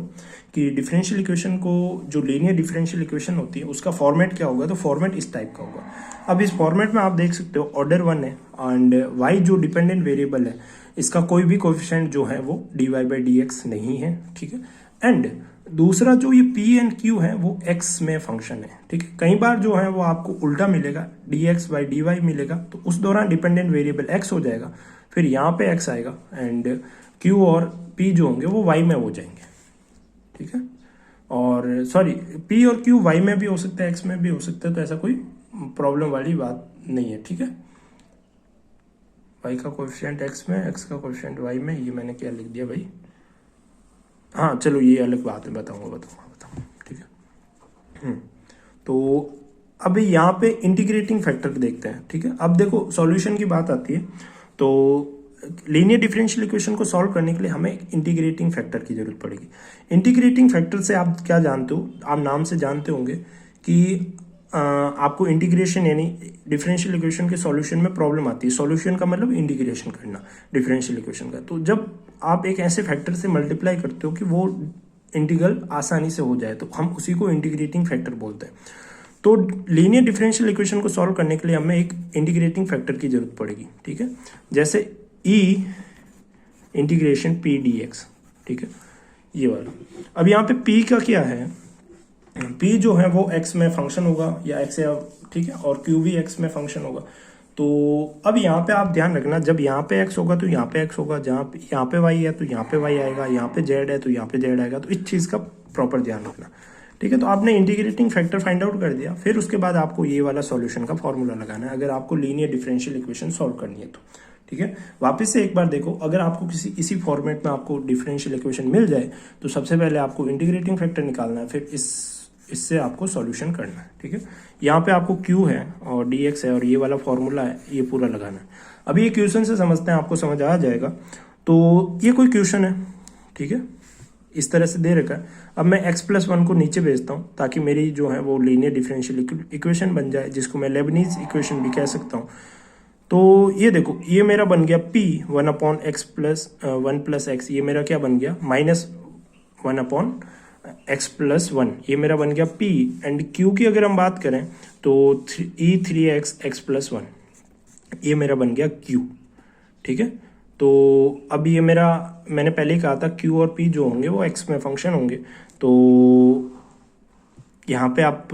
कि डिफरेंशियल इक्वेशन को, जो लीनियर डिफरेंशियल इक्वेशन होती है उसका फॉर्मेट क्या होगा, तो फॉर्मेट इस टाइप का होगा। अब इस फॉर्मेट में आप देख सकते हो ऑर्डर 1 है एंड y जो डिपेंडेंट वेरिएबल है इसका कोई भी कोएफिशिएंट जो है वो dy बाई डी एक्स नहीं है, ठीक है। एंड दूसरा जो ये p एंड q है वो x में फंक्शन है, ठीक है। कई बार जो है वो आपको उल्टा मिलेगा, dx बाई dy मिलेगा, तो उस दौरान डिपेंडेंट वेरिएबल x हो जाएगा, फिर यहाँ पे x आएगा एंड q और p जो होंगे वो y में हो जाएंगे, ठीक है। और सॉरी, p और q y में भी हो सकता है, x में भी हो सकता है, तो ऐसा कोई प्रॉब्लम वाली बात नहीं है, ठीक है। y का कोएफिशिएंट x में, x का कोएफिशिएंट y में, ये मैंने क्या लिख दिया भाई, हाँ चलो ये अलग बात है, बताऊंगा, ठीक है। तो अब यहाँ पे इंटीग्रेटिंग फैक्टर देखते हैं, ठीक है। अब देखो सॉल्यूशन की बात आती है, तो लीनियर डिफरेंशियल इक्वेशन को सॉल्व करने के लिए हमें इंटीग्रेटिंग फैक्टर की जरूरत पड़ेगी। इंटीग्रेटिंग फैक्टर से आप क्या जानते हो, आप नाम से जानते होंगे कि आपको इंटीग्रेशन यानी डिफरेंशियल इक्वेशन के सॉल्यूशन में प्रॉब्लम आती है। सॉल्यूशन का मतलब इंटीग्रेशन करना डिफरेंशियल इक्वेशन का। तो जब आप एक ऐसे फैक्टर से मल्टीप्लाई करते हो कि वो इंटीग्रल आसानी से हो जाए, तो हम उसी को इंटीग्रेटिंग फैक्टर बोलते हैं। तो लीनियर डिफरेंशियल इक्वेशन को सॉल्व करने के लिए हमें एक इंटीग्रेटिंग फैक्टर की जरूरत पड़ेगी, ठीक है। जैसे e इंटीग्रेशन p dx, ठीक है, ये वाला। अब यहाँ पे p का क्या है, p जो है वो x में फंक्शन होगा या x है, ठीक है, और q भी x में फंक्शन होगा। तो अब यहाँ पे आप ध्यान रखना, जब यहाँ पे x होगा तो यहाँ पे x होगा, जहाँ यहाँ पे y है तो यहाँ पे y आएगा, यहाँ पे z है तो यहाँ पे z आएगा। तो इस चीज़ का प्रॉपर ध्यान रखना, ठीक है। तो आपने इंटीग्रेटिंग फैक्टर फाइंड आउट कर दिया, फिर उसके बाद आपको ये वाला सॉल्यूशन का फॉर्मूला लगाना है अगर आपको लीनियर डिफरेंशियल इक्वेशन सॉल्व करनी है तो, ठीक है। वापस से एक बार देखो, अगर आपको इसी फॉर्मेट में आपको डिफरेंशियल इक्वेशन मिल जाए तो सबसे पहले आपको इंटीग्रेटिंग फैक्टर निकालना है, फिर इससे आपको सॉल्यूशन करना है, ठीक है। यहाँ पे आपको q है और dx है और ये वाला फॉर्मूला है, ये पूरा लगाना है। अभी ये क्वेश्चन से समझते हैं, आपको समझ आ जाएगा। तो ये कोई क्वेश्चन है, ठीक है, इस तरह से दे रखा है। अब मैं x+1 को नीचे भेजता हूँ ताकि मेरी जो है वो लीनियर डिफरेंशियल इक्वेशन बन जाए, जिसको मैं लेबनीज इक्वेशन भी कह सकता हूँ। तो ये देखो, ये मेरा बन गया p 1/x+1 + x, ये मेरा क्या बन गया -1/x+1, ये मेरा बन गया p। एंड q की अगर हम बात करें तो e3x x+1, ये मेरा बन गया q, ठीक है। तो अब ये मेरा, मैंने पहले ही कहा था q और p जो होंगे वो x में फंक्शन होंगे। तो यहाँ पे आप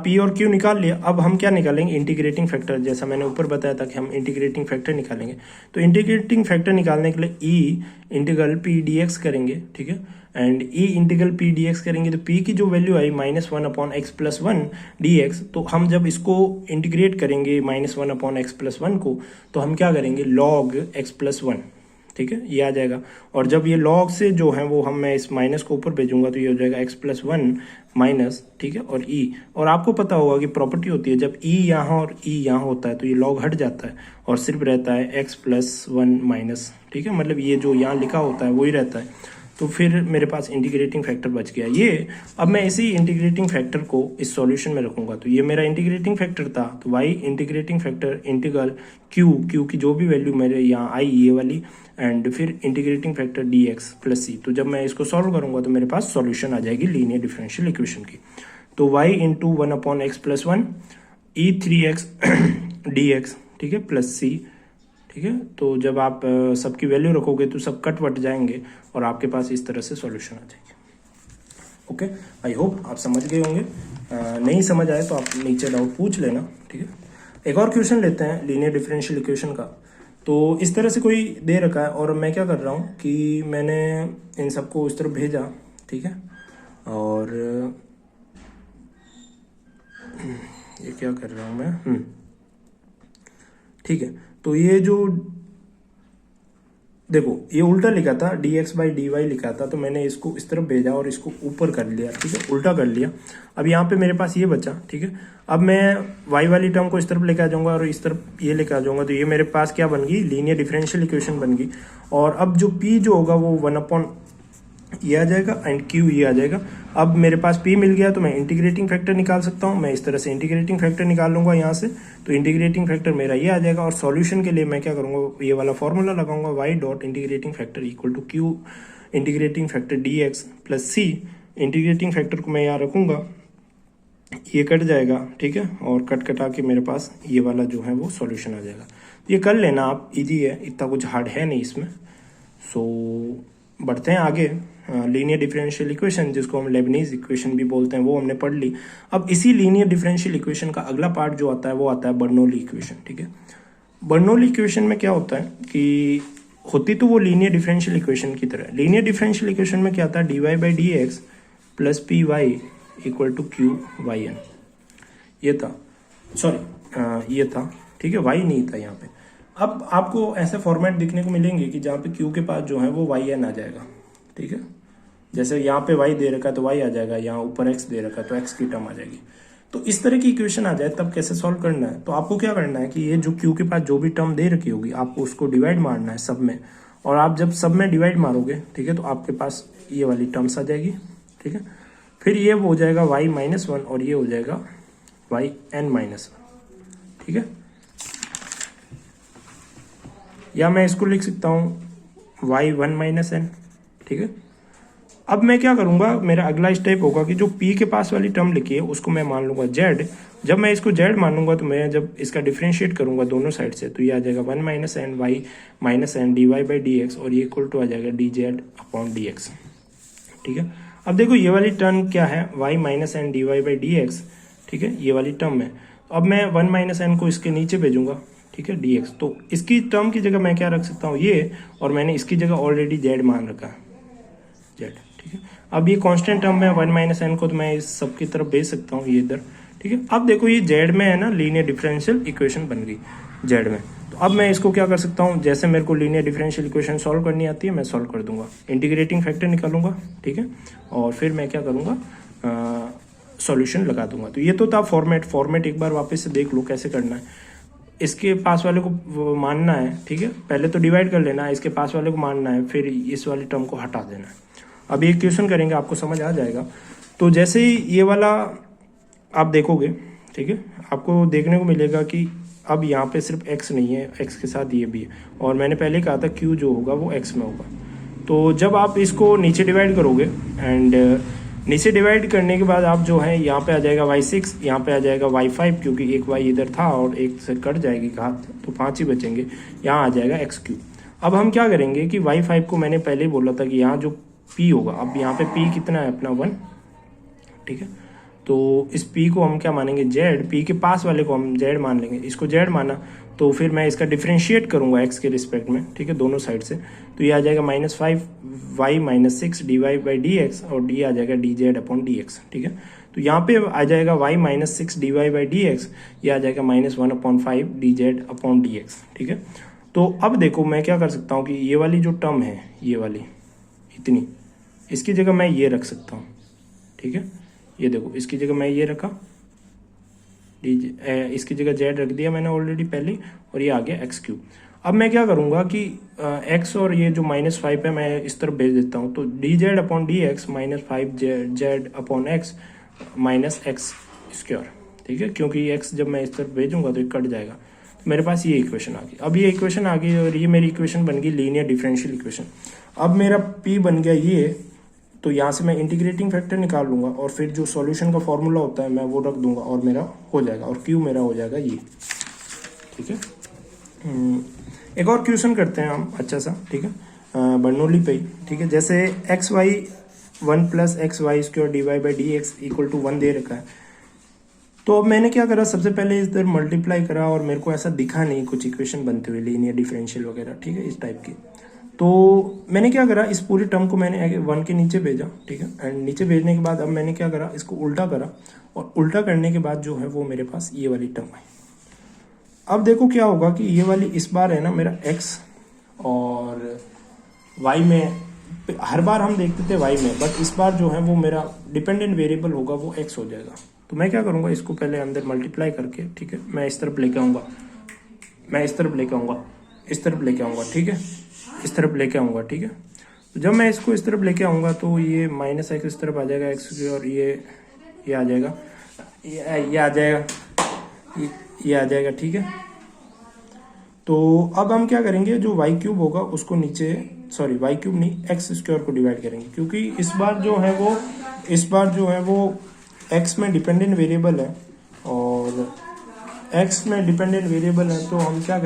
p और q निकाल लिया। अब हम क्या निकालेंगे, इंटीग्रेटिंग फैक्टर। जैसा मैंने ऊपर बताया था कि हम इंटीग्रेटिंग फैक्टर निकालेंगे, तो इंटीग्रेटिंग फैक्टर निकालने के लिए e इंटीग्रल p dx करेंगे, ठीक है। And e integral p dx करेंगे तो p की जो वैल्यू आई -1/x+1 dx, तो हम जब इसको इंटीग्रेट करेंगे -1/x+1 को, तो हम क्या करेंगे, log x+1, ठीक है, ये आ जाएगा। और जब ये log से जो है वो मैं इस माइनस को ऊपर भेजूंगा तो ये हो जाएगा x+1 माइनस, ठीक है, और e। और आपको पता होगा कि प्रॉपर्टी होती है जब e यहाँ और e यहाँ होता है तो ये log हट जाता है और सिर्फ रहता है x+1 माइनस, ठीक है, मतलब ये जो यहाँ लिखा होता है वही रहता है। तो फिर मेरे पास इंटीग्रेटिंग फैक्टर बच गया ये। अब मैं इसी इंटीग्रेटिंग फैक्टर को इस सॉल्यूशन में रखूंगा, तो ये मेरा इंटीग्रेटिंग फैक्टर था, तो y integrating factor integral q की जो भी वैल्यू मेरे यहाँ आई ये वाली, एंड फिर integrating factor dx plus c। तो जब मैं इसको सॉल्व करूंगा तो मेरे पास सॉल्यूशन आ जाएगी लीनियर डिफरेंशियल इक्वेशन की। तो y into 1/x+1 e3x dx, ठीक है, प्लस c, ठीक है। तो जब आप सबकी वैल्यू रखोगे तो सब कट वट जाएंगे और आपके पास इस तरह से सॉल्यूशन आ जाएगी। ओके, आई होप आप समझ गए होंगे। नहीं समझ आए तो आप नीचे डाउट पूछ लेना, ठीक है। एक और क्वेश्चन लेते हैं लीनियर डिफरेंशियल इक्वेशन का। तो इस तरह से कोई दे रखा है और मैं क्या कर रहा हूँ कि मैंने इन सबको इस तरफ भेजा, ठीक है। और ये क्या कर रहा हूँ मैं, ठीक है। तो ये जो देखो ये उल्टा लिखा था, dx/dy लिखा था, तो मैंने इसको इस तरफ भेजा और इसको ऊपर कर लिया, ठीक है, उल्टा कर लिया। अब यहाँ पे मेरे पास ये बचा, ठीक है। अब मैं y वाली टर्म को इस तरफ लेकर आ जाऊंगा और इस तरफ ये लेकर आ जाऊंगा, तो ये मेरे पास क्या बन गई, लीनियर डिफरेंशियल इक्वेशन बन गई। और अब जो p जो होगा वो 1/ ये आ जाएगा एंड q ये आ जाएगा। अब मेरे पास p मिल गया तो मैं इंटीग्रेटिंग फैक्टर निकाल सकता हूँ। मैं इस तरह से इंटीग्रेटिंग फैक्टर निकाल लूंगा यहाँ से, तो इंटीग्रेटिंग फैक्टर मेरा ये आ जाएगा। और सॉल्यूशन के लिए मैं क्या करूँगा, ये वाला फॉर्मूला लगाऊंगा, y dot integrating factor equal to q integrating factor dx plus c। Integrating factor को मैं यहाँ रखूँगा, ये कट जाएगा, ठीक है, और कट कटा के मेरे पास ये वाला जो है वो सॉल्यूशन आ जाएगा। ये कर लेना आप, इजी है, इतना कुछ हार्ड है नहीं इसमें। सो बढ़ते हैं आगे। लीनियर डिफरेंशियल इक्वेशन, जिसको हम लेबनीज इक्वेशन भी बोलते हैं, वो हमने पढ़ ली। अब इसी लीनियर डिफरेंशियल इक्वेशन का अगला पार्ट जो आता है वो आता है बर्नौली इक्वेशन, ठीक है। बर्नौली इक्वेशन में क्या होता है कि होती तो वो लीनियर डिफरेंशियल इक्वेशन की तरह। लीनियर डिफरेंशियल इक्वेशन में क्या आता है, dy/dx plus py equal to q/n, ये था, सॉरी ये था, ठीक है, y नहीं था यहाँ पे। अब आपको ऐसे फॉर्मेट दिखने को मिलेंगे कि जहाँ पे q के पास जो है वो yn आ जाएगा, ठीक है। जैसे यहाँ पे y दे रखा है तो y आ जाएगा, यहाँ ऊपर x दे रखा है तो x की टर्म आ जाएगी। तो इस तरह की इक्वेशन आ जाए तब कैसे सॉल्व करना है, तो आपको क्या करना है कि ये जो q के पास जो भी टर्म दे रखी होगी आपको उसको डिवाइड मारना है सब में। और आप जब सब में डिवाइड मारोगे, ठीक है, तो आपके पास ये वाली टर्म्स आ जाएगी, ठीक है। फिर ये हो जाएगा y-1 और ये हो जाएगा yn-1, ठीक है। या मैं इसको लिख सकता हूँ y1-n, ठीक है। अब मैं क्या करूंगा, मेरा अगला स्टेप होगा कि जो p के पास वाली टर्म लिखी है उसको मैं मान लूंगा z। जब मैं इसको z मान लूंगा तो मैं जब इसका डिफरेंशिएट करूंगा दोनों साइड से, तो ये आ जाएगा 1 - n y - n dy/dx और ये इक्वल टू आ जाएगा dz/dx, ठीक है। अब देखो ये वाली टर्म क्या है, y - n dy/dx, ठीक है, ये वाली टर्म है। अब मैं 1 - n को इसके नीचे भेजूंगा, ठीक है, dx। तो इसकी टर्म की जगह मैं क्या रख सकता हूँ, ये, और मैंने इसकी जगह ऑलरेडी z मान रखा है, z, ठीक है। अब ये कांस्टेंट टर्म में 1 - n को तो मैं इस सब की तरफ भेज सकता हूँ, ये इधर, ठीक है। अब देखो ये z में है ना, लीनियर डिफरेंशियल इक्वेशन बन गई z में। तो अब मैं इसको क्या कर सकता हूँ, जैसे मेरे को लीनियर डिफरेंशियल इक्वेशन सॉल्व करनी आती है मैं सॉल्व कर दूंगा, इंटीग्रेटिंग फैक्टर निकालूंगा, ठीक है, और फिर मैं क्या करूँगा, सॉल्यूशन लगा दूंगा। तो ये तो था फॉर्मेट एक बार वापस से देख लो कैसे करना है। इसके पास वाले को मानना है, ठीक है, पहले तो डिवाइड कर लेना है, इसके पास वाले को मानना है, फिर इस वाली टर्म को हटा देना है। अब ये क्वेश्चन करेंगे आपको समझ आ जाएगा। तो जैसे ही ये वाला आप देखोगे, ठीक है, आपको देखने को मिलेगा कि अब यहाँ पे सिर्फ x नहीं है, x के साथ ये भी है, और मैंने पहले कहा था q जो होगा वो x में होगा। तो जब आप इसको नीचे डिवाइड करोगे एंड नीचे डिवाइड करने के बाद आप जो है यहाँ पे आ जाएगा y6, यहाँ पे आ जाएगा y5, क्योंकि एक y इधर था और एक से कट जाएगी घात, तो 5 ही बचेंगे, यहाँ आ जाएगा x3। अब हम क्या करेंगे कि y5 को मैंने पहले ही बोला था कि यहाँ जो p होगा, अब यहाँ पे p कितना है अपना 1, ठीक है। तो इस p को हम क्या मानेंगे z, p के पास वाले को हम z मान लेंगे, इसको z माना तो फिर मैं इसका डिफरेंशिएट करूंगा x के रिस्पेक्ट में, ठीक है, दोनों साइड से। तो ये आ जाएगा -5y - 6 dy/dx और d आ जाएगा dz/dx, ठीक है। तो यहाँ पे आ जाएगा y - 6 dy/dx, ये आ जाएगा -1/5 dz/dx, ठीक है। तो अब देखो मैं क्या कर सकता हूँ कि ये वाली जो टर्म है, ये वाली इतनी, इसकी जगह मैं ये रख सकता हूँ, ठीक है। ये देखो इसकी जगह मैं ये रखा, इसकी जगह z रख दिया मैंने ऑलरेडी पहले, और ये आ गया x3। अब मैं क्या करूँगा कि x और ये जो -5 है मैं इस तरफ भेज देता हूँ, तो dz/dx -5z/x -x स्क्वायर, ठीक है, क्योंकि x जब मैं इस तरफ भेजूंगा तो ये कट जाएगा। तो मेरे पास ये इक्वेशन आ गई। अब ये इक्वेशन आ गई और ये मेरी इक्वेशन बन गई लीनियर डिफरेंशियल इक्वेशन। अब मेरा p बन गया ये, तो यहाँ से मैं इंटीग्रेटिंग फैक्टर निकाल लूँगा और फिर जो सॉल्यूशन का फॉर्मूला होता है मैं वो रख दूंगा और मेरा हो जाएगा, और q मेरा हो जाएगा ये, ठीक है। एक और क्वेश्चन करते हैं हम अच्छा सा, ठीक है, बर्नौली पे ही, ठीक है। जैसे एक्स वाई 1 + xy² dy/dx = 1 दे रखा है, तो अब मैंने क्या करा, सबसे पहले इधर मल्टीप्लाई करा और मेरे को ऐसा दिखा नहीं कुछ इक्वेशन बनते हुए लीनियर डिफरेंशियल वगैरह, ठीक है, इस टाइप की। तो मैंने क्या करा, इस पूरे टर्म को मैंने 1 के नीचे भेजा, ठीक है, एंड नीचे भेजने के बाद अब मैंने क्या करा, इसको उल्टा करा, और उल्टा करने के बाद जो है वो मेरे पास ये वाली टर्म आई। अब देखो क्या होगा कि ये वाली इस बार है ना मेरा x, और y में हर बार हम देखते थे y में, बट इस बार जो है वो मेरा डिपेंडेंट वेरिएबल होगा वो x हो जाएगा। तो मैं क्या करूँगा, इसको पहले अंदर मल्टीप्लाई करके, ठीक है, मैं इस तरफ लेके आऊँगा, मैं इस तरफ लेके आऊँगा, इस तरफ लेके आऊँगा, ठीक है, इस तरफ लेके आऊँगा, ठीक है। तो जब मैं इसको इस तरफ लेके आऊँगा तो ये -x इस तरफ आ जाएगा, x और ये आ जाएगा, ये आ जाएगा, ये आ जाएगा, ठीक है। तो अब हम क्या करेंगे, जो y³ होगा उसको नीचे, सॉरी y³ नहीं, x² को डिवाइड करेंगे, क्योंकि इस बार जो है वो x में डिपेंडेंट वेरिएबल है, और x में डिपेंडेंट वेरिएबल है, तो हम क्या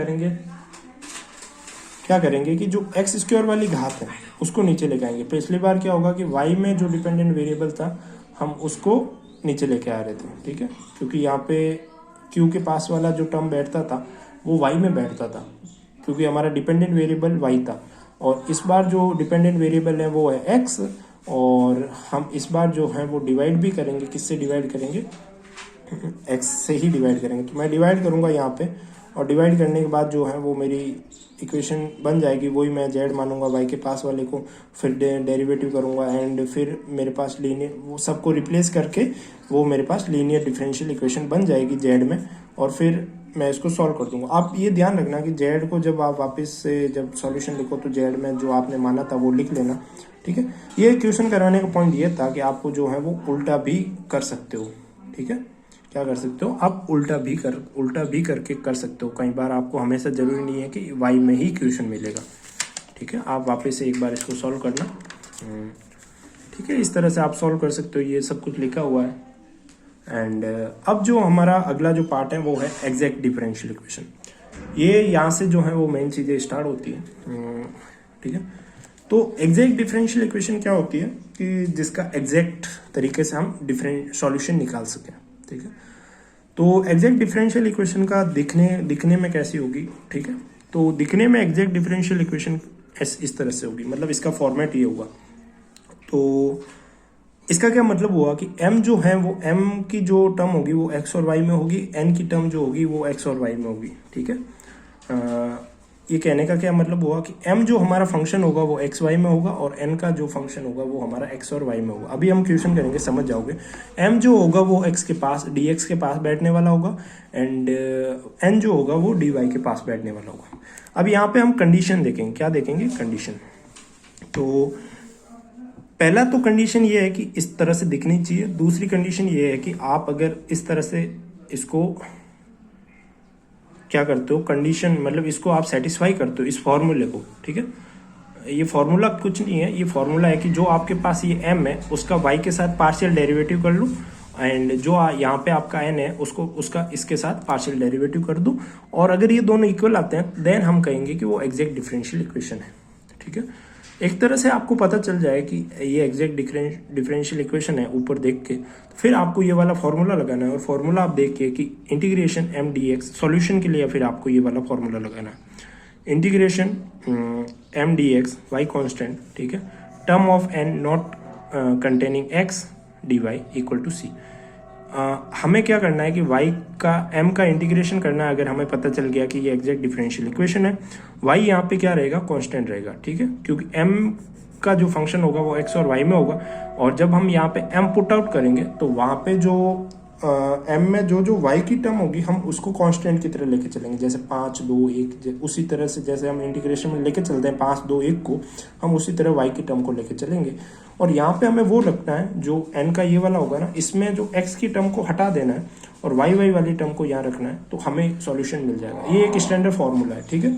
करेंगे कि जो x² वाली घात है उसको नीचे लेके आएंगे। पिछली बार क्या होगा कि y में जो डिपेंडेंट वेरिएबल था हम उसको नीचे लेके आ रहे थे, ठीक है, क्योंकि यहाँ पे q के पास वाला जो टर्म बैठता था वो y में बैठता था, क्योंकि हमारा डिपेंडेंट वेरिएबल y था, और इस बार जो डिपेंडेंट वेरिएबल है वो है x, और हम इस बार जो है वो डिवाइड भी करेंगे, किससे डिवाइड करेंगे, x से ही डिवाइड करेंगे। तो मैं डिवाइड करूँगा यहाँ पे, और डिवाइड करने के बाद जो है वो मेरी इक्वेशन बन जाएगी, वही मैं z मानूंगा y के पास वाले को, फिर डेरिवेटिव करूँगा, एंड फिर मेरे पास लीनियर, वो सबको रिप्लेस करके वो मेरे पास लीनियर डिफरेंशियल इक्वेशन बन जाएगी z में, और फिर मैं इसको सॉल्व कर दूंगा। आप ये ध्यान रखना कि z को जब आप वापस से जब सॉल्यूशन लिखो तो z में जो आपने माना था वो लिख लेना, ठीक है। ये क्वेश्चन कराने का पॉइंट ये था कि आपको जो है वो उल्टा भी कर सकते हो, ठीक है, क्या कर सकते हो आप, उल्टा भी करके कर सकते हो। कई बार आपको हमेशा जरूरी नहीं है कि y में ही क्वेश्चन मिलेगा, ठीक है। आप वापस से एक बार इसको सॉल्व करना, ठीक है, इस तरह से आप सॉल्व कर सकते हो, ये सब कुछ लिखा हुआ है। एंड अब जो हमारा अगला जो पार्ट है वो है एग्जैक्ट डिफरेंशियल इक्वेशन। ये यहाँ से जो है वो मेन चीज़ें स्टार्ट होती है, ठीक है। तो एग्जैक्ट डिफरेंशियल इक्वेशन क्या होती है कि जिसका एग्जैक्ट तरीके से हम डिफरेंट सॉल्यूशन निकाल सकें, ठीक है। तो एग्जैक्ट डिफरेंशियल इक्वेशन का दिखने में कैसी होगी, ठीक है। तो दिखने में एग्जैक्ट डिफरेंशियल इक्वेशन इस तरह से होगी, मतलब इसका फॉर्मेट ये होगा। तो इसका क्या मतलब हुआ कि m जो है वो m की जो टर्म होगी वो x और y में होगी, n की टर्म जो होगी वो x और y में होगी, ठीक है। ये कहने का क्या मतलब हुआ कि m जो हमारा फंक्शन होगा वो x y में होगा, और n का जो फंक्शन होगा वो हमारा x और y में होगा। अभी हम क्वेश्चन करेंगे, समझ जाओगे। m जो होगा वो x के पास, dx के पास बैठने वाला होगा, एंड n जो होगा वो dy के पास बैठने वाला होगा। अब यहाँ पे हम कंडीशन देखेंगे, क्या देखेंगे, कंडीशन। तो पहला तो कंडीशन ये है कि इस तरह से दिखनी चाहिए। दूसरी कंडीशन ये है कि आप अगर इस तरह से इसको क्या करते हो, कंडीशन मतलब इसको आप सेटिस्फाई करते हो इस फॉर्मूले को, ठीक है। ये फॉर्मूला कुछ नहीं है, ये फॉर्मूला है कि जो आपके पास ये m है उसका y के साथ पार्शियल डेरिवेटिव कर लो, एंड जो यहाँ पे आपका n है उसका इसके साथ पार्शियल डेरिवेटिव कर दो, और अगर ये दोनों इक्वल आते हैं देन हम कहेंगे कि वो एग्जैक्ट डिफरेंशियल इक्वेशन है, ठीक है। एक तरह से आपको पता चल जाए कि ये एग्जैक्ट डिफरेंशियल इक्वेशन है ऊपर देख के, फिर आपको ये वाला फॉर्मूला लगाना है, और फॉर्मूला आप देख के कि इंटीग्रेशन m dx सॉल्यूशन के लिए फिर आपको ये वाला फॉर्मूला लगाना है। Integration m dx y constant, ठीक है, term of n not containing x dy equal to c। हमें क्या करना है कि y का m का इंटीग्रेशन करना है। अगर हमें पता चल गया कि ये एग्जैक्ट डिफरेंशियल इक्वेशन है, y यहाँ पे क्या रहेगा, कांस्टेंट रहेगा, ठीक है, क्योंकि m का जो फंक्शन होगा वो x और y में होगा, और जब हम यहाँ पे m पुट आउट करेंगे तो वहाँ पे जो m में जो जो y की टर्म होगी हम उसको कांस्टेंट की तरह लेके चलेंगे, जैसे 5 2 1, उसी तरह से जैसे हम इंटीग्रेशन में लेके चलते हैं 5 2 1 को, हम उसी तरह y की टर्म को लेके चलेंगे। और यहाँ पे हमें वो रखना है जो n का ये वाला होगा ना, इसमें जो x की टर्म को हटा देना है और y वाली टर्म को यहाँ रखना है, तो हमें सॉल्यूशन मिल जाएगा। ये एक स्टैंडर्ड फॉर्मूला है, ठीक है।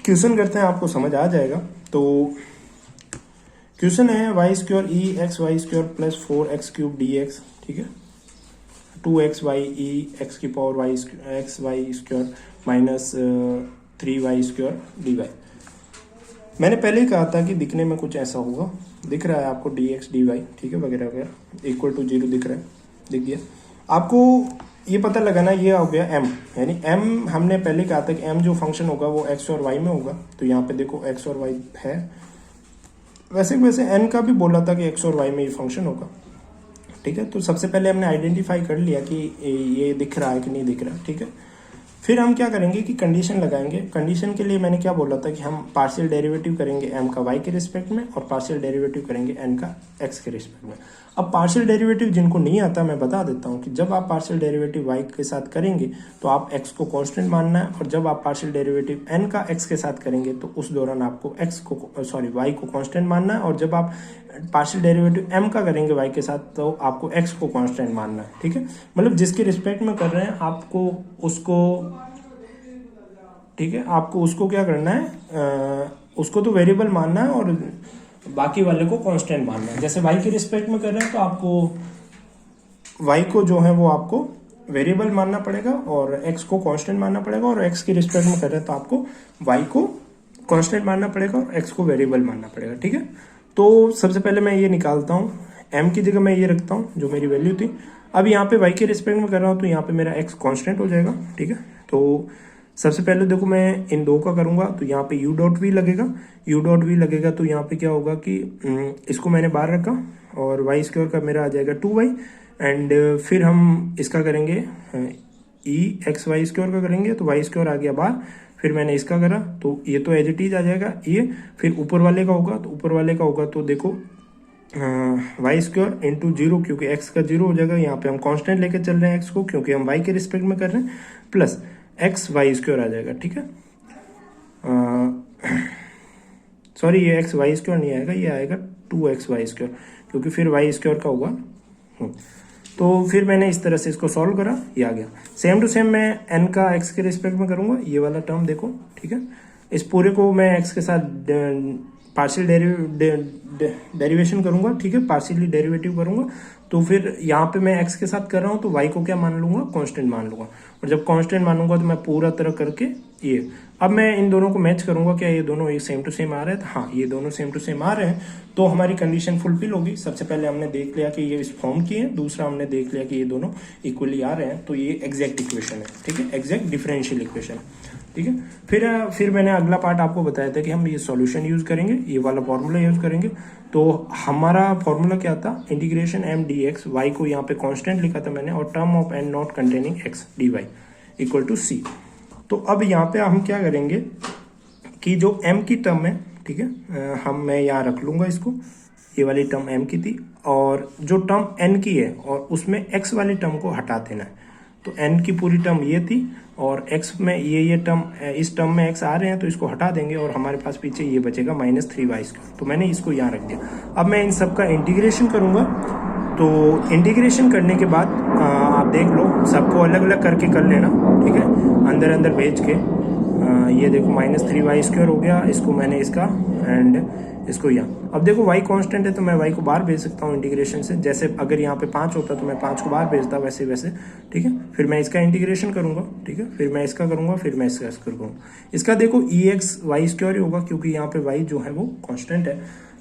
क्वेश्चन करते हैं, आपको समझ आ जाएगा। तो क्वेश्चन है y square e x y square plus 4x cube d x, ठीक है, 2x वाई ई एक्स की power y x y square minus 3y square d y. मैंने पहले ही कहा था कि दिखने में कुछ ऐसा होगा, दिख रहा है आपको डी एक्स डी वाई, ठीक है, वगैरह वगैरह इक्वल टू 0 दिख रहा है, दिख गया आपको। ये पता लगाना ये हो गया m, यानी m हमने पहले कहा था कि m जो फंक्शन होगा वो x और y में होगा। तो यहाँ पे देखो x और y है, वैसे n का भी बोला था कि x और y में ये फंक्शन होगा, ठीक है। तो सबसे पहले हमने आइडेंटिफाई कर लिया कि ये दिख रहा है कि नहीं दिख रहा, ठीक है। फिर हम क्या करेंगे कि कंडीशन लगाएंगे। कंडीशन के लिए मैंने क्या बोला था कि हम पार्शियल डेरिवेटिव करेंगे m का y के रिस्पेक्ट में और पार्शियल डेरिवेटिव करेंगे n का x के रिस्पेक्ट में। अब पार्शियल डेरिवेटिव जिनको नहीं आता मैं बता देता हूँ कि जब आप पार्शियल डेरिवेटिव y के साथ करेंगे तो आप x को कांस्टेंट मानना है, और जब आप पार्शियल डेरिवेटिव n का x के साथ करेंगे तो उस दौरान आपको y को कांस्टेंट मानना है, और जब आप पार्शियल डेरिवेटिव m का करेंगे y के साथ तो आपको x को कांस्टेंट मानना है, ठीक है। मतलब जिसके रिस्पेक्ट में कर रहे हैं आपको उसको, ठीक है, आपको उसको क्या करना है, उसको तो वेरिएबल मानना है और बाकी वाले को कांस्टेंट मानना है। जैसे y के रिस्पेक्ट में कर रहे हैं तो आपको y को जो है वो आपको वेरिएबल मानना पड़ेगा और x को कांस्टेंट मानना पड़ेगा, और x के रिस्पेक्ट में कर रहे हैं तो आपको y को कांस्टेंट मानना पड़ेगा और x को वेरिएबल मानना पड़ेगा, ठीक है। तो सबसे पहले मैं ये निकालता हूँ, m की जगह मैं ये रखता हूँ जो मेरी वैल्यू थी। अब यहाँ पे y के रिस्पेक्ट में कर रहा हूँ तो यहाँ पे मेरा x कांस्टेंट हो जाएगा, ठीक है। तो सबसे पहले देखो मैं इन दो का करूंगा तो यहाँ पे u डॉट वी लगेगा, u डॉट वी लगेगा तो यहाँ पे क्या होगा कि इसको मैंने बाहर रखा और y स्क्वायर का मेरा आ जाएगा 2y, एंड फिर हम इसका करेंगे ई एक्स वाई स्क्वायर का करेंगे तो y स्क्वायर आ गया बाहर, फिर मैंने इसका करा तो ये तो एज इट इज आ जाएगा ये। फिर ऊपर वाले का होगा तो ऊपर वाले का होगा तो देखो वाई स्क्वायर इंटू 0, क्योंकि x का 0 हो जाएगा, यहाँ पे हम कांस्टेंट लेके चल रहे हैं x को क्योंकि हम y के रिस्पेक्ट में कर रहे हैं, प्लस एक्स वाई स्क्वायर आ जाएगा, ठीक है। सॉरी ये एक्स वाई स्क्वायर नहीं आएगा, ये आएगा 2x वाई स्क्वायर, क्योंकि फिर वाई स्क्वायर का होगा। तो फिर मैंने इस तरह से इसको सॉल्व करा, ये आ गया। सेम टू सेम मैं n का x के रिस्पेक्ट में करूंगा, ये वाला टर्म देखो, ठीक है। इस पूरे को मैं x के साथ पार्शियल डेरिवेशन करूंगा, ठीक है, पार्शियली डेरिवेटिव करूंगा। तो फिर यहाँ पे मैं x के साथ कर रहा हूँ तो y को क्या मान लूंगा, कांस्टेंट मान लूंगा, और जब कांस्टेंट मानूंगा तो मैं पूरा तरह करके ये, अब मैं इन दोनों को मैच करूंगा, क्या ये दोनों एक सेम टू सेम आ रहे हैं, हाँ ये दोनों सेम टू सेम आ रहे हैं, तो हमारी कंडीशन फुलफिल होगी। सबसे पहले हमने देख लिया कि ये इस फॉर्म की है, दूसरा हमने देख लिया कि ये दोनों इक्वली आ रहे हैं, तो ये एग्जैक्ट इक्वेशन है, ठीक है, एग्जैक्ट डिफरेंशियल इक्वेशन है, ठीक है। फिर मैंने अगला पार्ट आपको बताया था कि हम ये सॉल्यूशन यूज करेंगे, ये वाला फॉर्मूला यूज करेंगे। तो हमारा फॉर्मूला क्या था, इंटीग्रेशन m dx, y को यहाँ पे कांस्टेंट लिखा था मैंने, और term of n not containing x dy equal to c। तो अब यहाँ पे हम क्या करेंगे कि जो m की टर्म है, ठीक है, मैं यहाँ रख लूंगा इसको, ये वाली टर्म m की थी, और जो टर्म n की है और उसमें x वाली टर्म को हटा देना है। तो n की पूरी टर्म ये थी और x में ये टर्म, इस टर्म में x आ रहे हैं तो इसको हटा देंगे और हमारे पास पीछे ये बचेगा -3y स्क्वायर। तो मैंने इसको यहाँ रख दिया। अब मैं इन सब का इंटीग्रेशन करूँगा, तो इंटीग्रेशन करने के बाद आप देख लो, सबको अलग अलग करके कर लेना, ठीक है, अंदर अंदर भेज के। ये देखो -3y स्क्वायर हो गया, इसको मैंने इसका एंड इसको यहाँ। अब देखो y कांस्टेंट है तो मैं y को बाहर भेज सकता हूँ इंटीग्रेशन से, जैसे अगर यहाँ पे 5 होता तो मैं 5 को बाहर भेजता, वैसे वैसे, ठीक है। फिर मैं इसका इंटीग्रेशन करूंगा, ठीक है, फिर मैं इसका करूंगा, फिर मैं इसका करूंगा। इसका देखो ex वाई स्क्वायर होगा क्योंकि यहाँ पे y जो है वो कांस्टेंट है,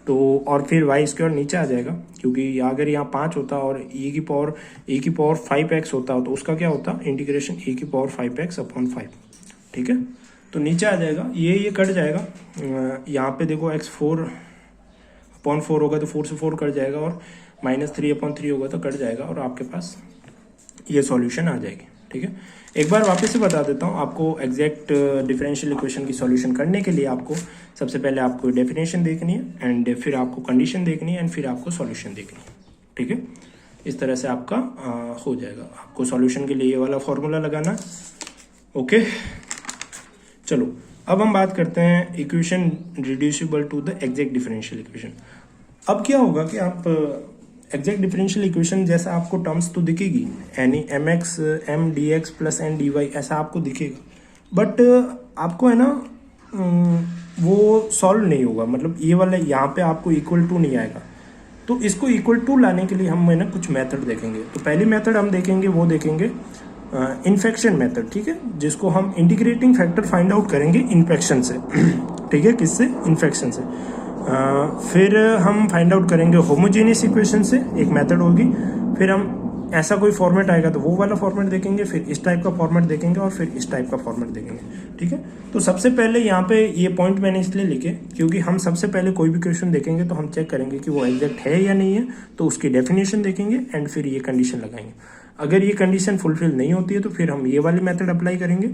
तो और फिर वाई स्क्वायर नीचे आ जाएगा, क्योंकि अगर यहाँ 5 होता और e की पावर 5x होता तो उसका क्या होता, इंटीग्रेशन e की पावर 5x अपॉन 5, ठीक है। तो नीचे आ जाएगा, ये कट जाएगा, यहाँ पे देखो x 4/4 होगा तो 4 से 4 कट जाएगा, और -3/3 होगा तो कट जाएगा, और आपके पास ये सॉल्यूशन आ जाएगी, ठीक है। एक बार वापस से बता देता हूँ आपको, एग्जैक्ट डिफरेंशियल इक्वेशन की सॉल्यूशन करने के लिए आपको सबसे पहले आपको डेफिनेशन देखनी है, एंड फिर आपको कंडीशन देखनी है, एंड फिर आपको सॉल्यूशन देखनी है, ठीक है। इस तरह से आपका हो जाएगा। आपको सॉल्यूशन के लिए ये वाला फॉर्मूला लगाना। ओके, चलो अब हम बात करते हैं equation reducible to the exact differential equation. अब क्या होगा कि आप एग्जैक्ट डिफरेंशियल इक्वेशन जैसा आपको टर्म्स तो दिखेगी, यानी M X M D X plus N D Y ऐसा आपको दिखेगा, बट आपको है ना वो सॉल्व नहीं होगा, मतलब ये वाला यहाँ पे आपको इक्वल टू नहीं आएगा। तो इसको इक्वल टू लाने के लिए हम है ना कुछ मेथड देखेंगे। तो पहली मेथड हम देखेंगे, वो देखेंगे इन्फेक्शन मेथड, ठीक है, जिसको हम इंटीग्रेटिंग फैक्टर फाइंड आउट करेंगे इन्फेक्शन से, ठीक है, किससे, इन्फेक्शन से। फिर हम फाइंड आउट करेंगे होमोजेनियस इक्वेशन से, एक मेथड होगी। फिर हम ऐसा कोई फॉर्मेट आएगा तो वो वाला फॉर्मेट देखेंगे, फिर इस टाइप का फॉर्मेट देखेंगे और फिर इस टाइप का फॉर्मेट देखेंगे, ठीक है। तो सबसे पहले यहाँ पे ये पॉइंट मैंने इसलिए लिखे क्योंकि हम सबसे पहले कोई भी क्वेश्चन देखेंगे तो हम चेक करेंगे कि वो एग्जैक्ट है या नहीं है, तो उसकी डेफिनेशन देखेंगे एंड फिर ये कंडीशन लगाएंगे। अगर ये कंडीशन फुलफिल नहीं होती है तो फिर हम ये वाली मेथड अप्लाई करेंगे,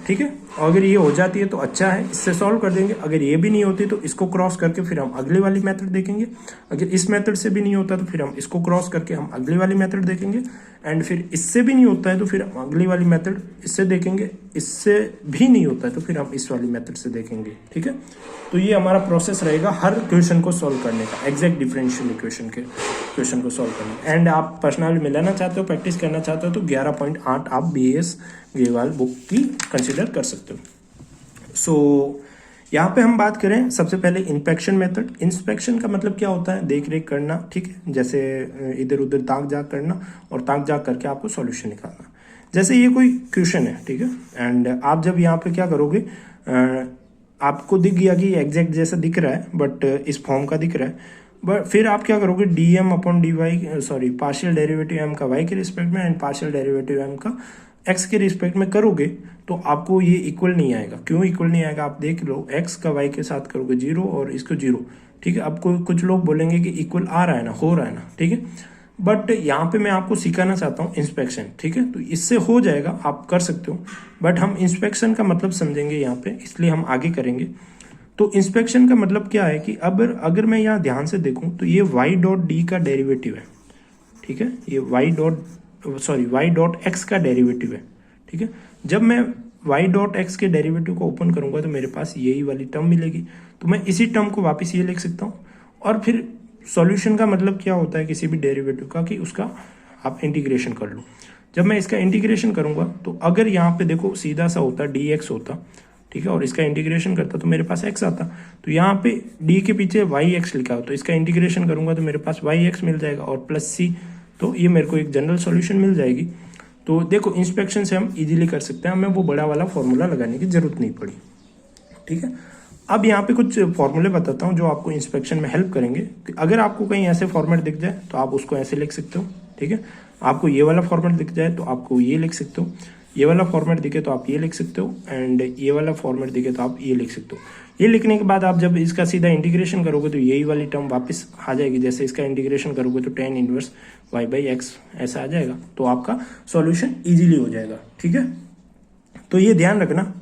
ठीक है। और अगर ये हो जाती है तो अच्छा है, इससे सॉल्व कर देंगे। अगर ये भी नहीं होती तो इसको क्रॉस करके फिर हम अगली वाली मेथड देखेंगे। अगर इस मेथड से भी नहीं होता तो फिर हम इसको क्रॉस करके हम अगली वाली मेथड देखेंगे, एंड फिर इससे भी नहीं होता है तो फिर हम अगली वाली मेथड इससे देखेंगे। इससे भी नहीं होता है तो फिर हम इस वाली मेथड से देखेंगे, ठीक है। तो ये हमारा प्रोसेस रहेगा हर क्वेश्चन को सॉल्व करने का, एग्जैक्ट डिफरेंशियल इक्वेशन के क्वेश्चन को सॉल्व करने का। एंड आप पर्सनली मिलाना चाहते हो, प्रैक्टिस करना चाहते हो तो 11.8 आप BAS ग्रेवाल बुक की कंसिडर कर सकते हो। सो यहाँ पे हम बात करें सबसे पहले इंस्पेक्शन मेथड। इंस्पेक्शन का मतलब क्या होता है, देख रेख करना, ठीक है, जैसे इधर उधर ताक झाक करना और ताक झाक करके आपको सॉल्यूशन निकालना। जैसे ये कोई क्वेश्चन है, ठीक है, एंड आप जब यहाँ पे क्या करोगे, आपको दिख गया कि एग्जैक्ट जैसा दिख रहा है बट इस फॉर्म का दिख रहा है, बट फिर आप क्या करोगे, dm upon dy, sorry partial derivative m का y के रिस्पेक्ट में एंड पार्शियल डेरिवेटिव m का x के रिस्पेक्ट में करोगे तो आपको ये इक्वल नहीं आएगा। क्यों इक्वल नहीं आएगा, आप देख लो, x का y के साथ करोगे 0 और इसको 0, ठीक है। अब कुछ लोग बोलेंगे कि इक्वल आ रहा है ना, हो रहा है ना, ठीक है, बट यहाँ पे मैं आपको सिखाना चाहता हूँ इंस्पेक्शन, ठीक है। तो इससे हो जाएगा, आप कर सकते हो, बट हम इंस्पेक्शन का मतलब समझेंगे यहाँ पे, इसलिए हम आगे करेंगे। तो इंस्पेक्शन का मतलब क्या है कि अब अगर मैं यहाँ ध्यान से देखूँ तो ये y डॉट डी का डेरिवेटिव है, ठीक है, ये y डॉट x का डेरिवेटिव है, ठीक है। जब मैं y डॉट x के डेरिवेटिव को ओपन करूंगा तो मेरे पास यही वाली टर्म मिलेगी, तो मैं इसी टर्म को वापस ये लिख सकता हूँ। और फिर सॉल्यूशन का मतलब क्या होता है किसी भी डेरिवेटिव का, कि उसका आप इंटीग्रेशन कर लो। जब मैं इसका इंटीग्रेशन करूंगा तो अगर यहाँ पे देखो सीधा सा होता dx होता, ठीक है, और इसका इंटीग्रेशन करता तो मेरे पास x आता। तो यहाँ पे d के पीछे yx लिखा हो तो इसका इंटीग्रेशन करूंगा तो मेरे पास yx मिल जाएगा और प्लस c, तो ये मेरे को एक जनरल सॉल्यूशन मिल जाएगी। तो देखो इंस्पेक्शन से हम इजीली कर सकते हैं, हमें वो बड़ा वाला फॉर्मूला लगाने की जरूरत नहीं पड़ी, ठीक है। अब यहाँ पे कुछ फॉर्मूले बताता हूँ जो आपको इंस्पेक्शन में हेल्प करेंगे। अगर आपको कहीं ऐसे फॉर्मेट दिख जाए तो आप उसको ऐसे लिख सकते हो, ठीक है। आपको ये वाला फॉर्मेट दिख जाए तो आपको ये लिख सकते हो, ये वाला फॉर्मेट दिखे तो आप ये लिख सकते हो, एंड ये वाला फॉर्मेट दिखे तो आप ये लिख सकते हो। ये लिखने के बाद आप जब इसका सीधा इंटीग्रेशन करोगे तो यही वाली टर्म वापस आ जाएगी। जैसे इसका इंटीग्रेशन करोगे तो tan inverse y by x ऐसा आ जाएगा, तो आपका सॉल्यूशन इजीली हो जाएगा, ठीक है। तो ये ध्यान रखना।